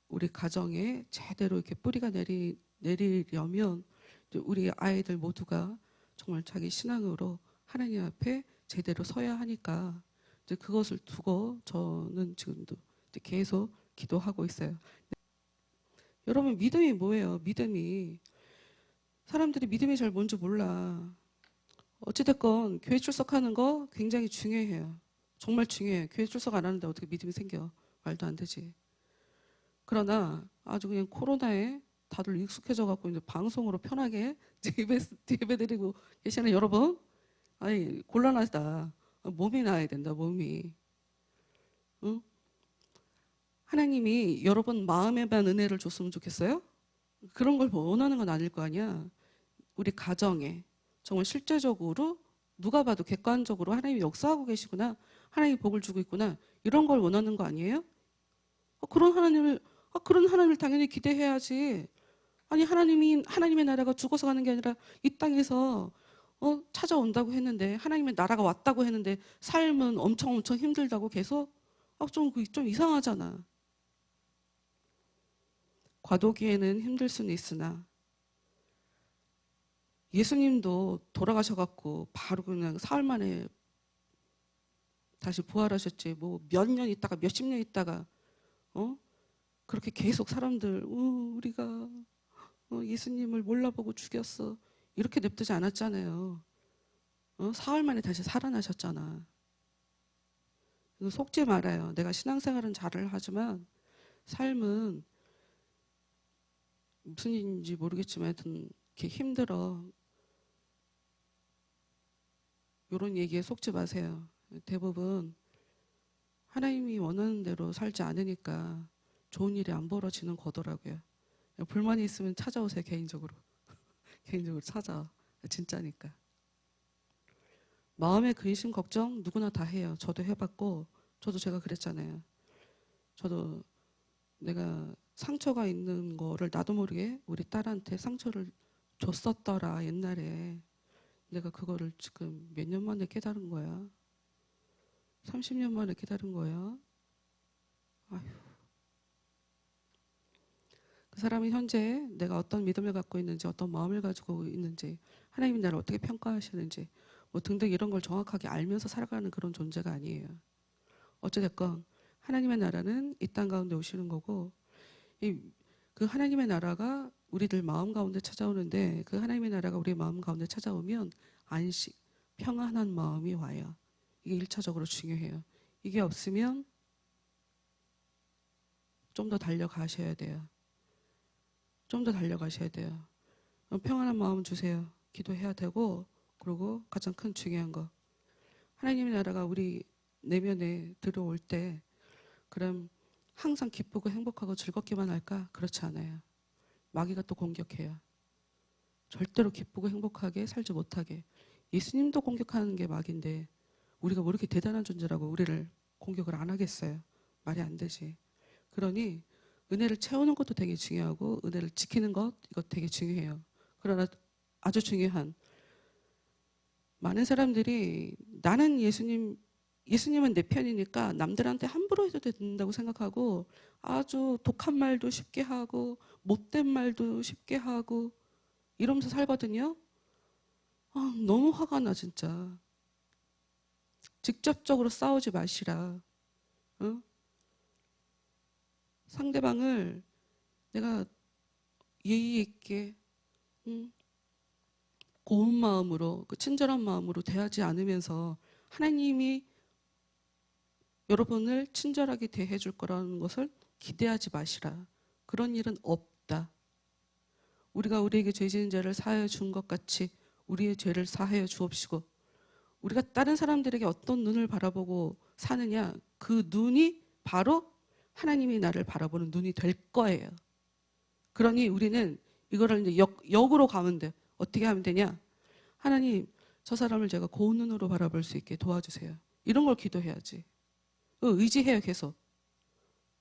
우리 가정에 제대로 이렇게 뿌리가 내리려면 우리 아이들 모두가 정말 자기 신앙으로 하나님 앞에 제대로 서야 하니까 이제 그것을 두고 저는 지금도 이제 계속 기도하고 있어요. 여러분, 믿음이 뭐예요? 믿음이, 사람들이 믿음이 잘 뭔지 몰라. 어찌됐건 교회 출석하는 거 굉장히 중요해요. 정말 중요해요. 교회 출석 안 하는데 어떻게 믿음이 생겨? 말도 안 되지. 그러나 아주 그냥 코로나에 다들 익숙해져 갖고 이제 방송으로 편하게 예배 드리고 계시는 여러분, 아니 곤란하다. 몸이 나아야 된다. 몸이. 응? 하나님이 여러분 마음에만 은혜를 줬으면 좋겠어요? 그런 걸 원하는 건 아닐 거 아니야. 우리 가정에 정말 실제적으로 누가 봐도 객관적으로 하나님이 역사하고 계시구나, 하나님이 복을 주고 있구나, 이런 걸 원하는 거 아니에요? 그런 하나님을 당연히 기대해야지. 아니 하나님의 나라가 죽어서 가는 게 아니라 이 땅에서 찾아온다고 했는데, 하나님의 나라가 왔다고 했는데 삶은 엄청 힘들다고 계속, 좀 이상하잖아. 과도기에는 힘들 수는 있으나 예수님도 돌아가셔갖고 바로 그냥 사흘 만에 다시 부활하셨지. 뭐 몇 년 있다가 몇십 년 있다가 그렇게 계속 사람들 우리가 예수님을 몰라보고 죽였어 이렇게 냅두지 않았잖아요. 사흘 만에 다시 살아나셨잖아. 이거 속지 말아요. 내가 신앙생활은 잘을 하지만 삶은 무슨 일인지 모르겠지만 하여튼 이렇게 힘들어. 이런 얘기에 속지 마세요. 대부분 하나님이 원하는 대로 살지 않으니까 좋은 일이 안 벌어지는 거더라고요. 불만이 있으면 찾아오세요. 개인적으로. 개인적으로 찾아와. 진짜니까. 마음의 근심 걱정 누구나 다 해요. 저도 해봤고, 저도 제가 그랬잖아요. 저도 내가 상처가 있는 거를 나도 모르게 우리 딸한테 상처를 줬었더라 옛날에. 내가 그거를 지금 몇 년 만에 깨달은 거야. 30년 만에 깨달은 거야. 아휴. 그 사람이 현재 내가 어떤 믿음을 갖고 있는지, 어떤 마음을 가지고 있는지, 하나님이 나를 어떻게 평가하시는지 뭐 등등 이런 걸 정확하게 알면서 살아가는 그런 존재가 아니에요. 어찌됐건 하나님의 나라는 이 땅 가운데 오시는 거고, 그 하나님의 나라가 우리들 마음 가운데 찾아오는데, 그 하나님의 나라가 우리 마음 가운데 찾아오면 안식, 평안한 마음이 와요. 이게 1차적으로 중요해요. 이게 없으면 좀 더 달려가셔야 돼요. 좀 더 달려가셔야 돼요. 평안한 마음 주세요. 기도해야 되고, 그리고 가장 큰 중요한 거, 하나님의 나라가 우리 내면에 들어올 때 그럼 항상 기쁘고 행복하고 즐겁기만 할까? 그렇지 않아요. 마귀가 또 공격해요. 절대로 기쁘고 행복하게 살지 못하게. 예수님도 공격하는 게 마귀인데 우리가 뭐 이렇게 대단한 존재라고 우리를 공격을 안 하겠어요? 말이 안 되지. 그러니 은혜를 채우는 것도 되게 중요하고 은혜를 지키는 것, 이거 되게 중요해요. 그러나 아주 중요한, 많은 사람들이 나는 예수님은 내 편이니까 남들한테 함부로 해도 된다고 생각하고 아주 독한 말도 쉽게 하고 못된 말도 쉽게 하고 이러면서 살거든요. 너무 화가 나 진짜. 직접적으로 싸우지 마시라. 상대방을 내가 예의 있게 고운 마음으로, 그 친절한 마음으로 대하지 않으면서 하나님이 여러분을 친절하게 대해 줄 거라는 것을 기대하지 마시라. 그런 일은 없다. 우리가 우리에게 죄 지은 자를 사하여 준 것 같이 우리의 죄를 사하여 주옵시고, 우리가 다른 사람들에게 어떤 눈을 바라보고 사느냐, 그 눈이 바로 하나님이 나를 바라보는 눈이 될 거예요. 그러니 우리는 이거를 이제 역으로 가면 돼. 어떻게 하면 되냐? 하나님, 저 사람을 제가 고운 눈으로 바라볼 수 있게 도와주세요. 이런 걸 기도해야지. 의지해요, 계속.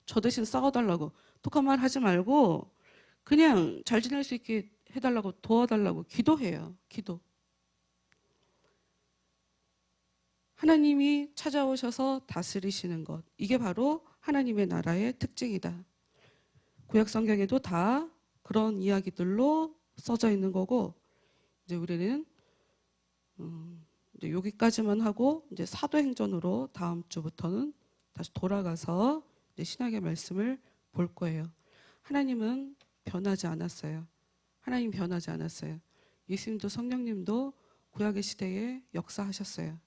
저 대신 싸워달라고. 독한 말 하지 말고 그냥 잘 지낼 수 있게 해달라고, 도와달라고 기도해요. 기도. 하나님이 찾아오셔서 다스리시는 것, 이게 바로 하나님의 나라의 특징이다. 구약 성경에도 다 그런 이야기들로 써져 있는 거고, 이제 우리는 이제 여기까지만 하고 이제 사도행전으로 다음 주부터는 다시 돌아가서 이제 신약의 말씀을 볼 거예요. 하나님은 변하지 않았어요. 하나님 변하지 않았어요. 예수님도 성령님도 구약의 시대에 역사하셨어요.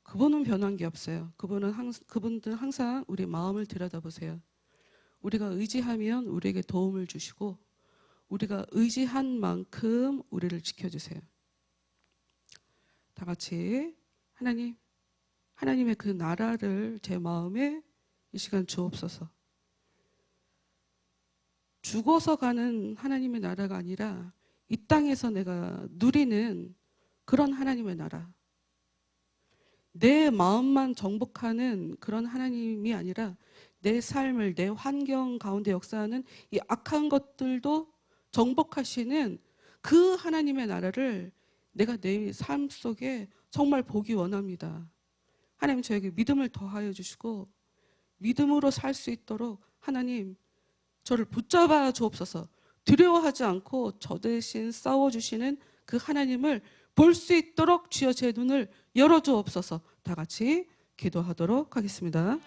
그분은 변한 게 없어요. 그분들은 항상 우리 마음을 들여다보세요. 우리가 의지하면 우리에게 도움을 주시고 우리가 의지한 만큼 우리를 지켜주세요. 다 같이 하나님의 그 나라를 제 마음에 이 시간 주옵소서. 죽어서 가는 하나님의 나라가 아니라 이 땅에서 내가 누리는 그런 하나님의 나라. 내 마음만 정복하는 그런 하나님이 아니라 내 삶을, 내 환경 가운데 역사하는 이 악한 것들도 정복하시는 그 하나님의 나라를 내가 내 삶 속에 정말 보기 원합니다. 하나님 저에게 믿음을 더하여 주시고 믿음으로 살 수 있도록 하나님 저를 붙잡아 주옵소서. 두려워하지 않고 저 대신 싸워주시는 그 하나님을 볼 수 있도록 주여 제 눈을 열어주옵소서. 다 같이 기도하도록 하겠습니다.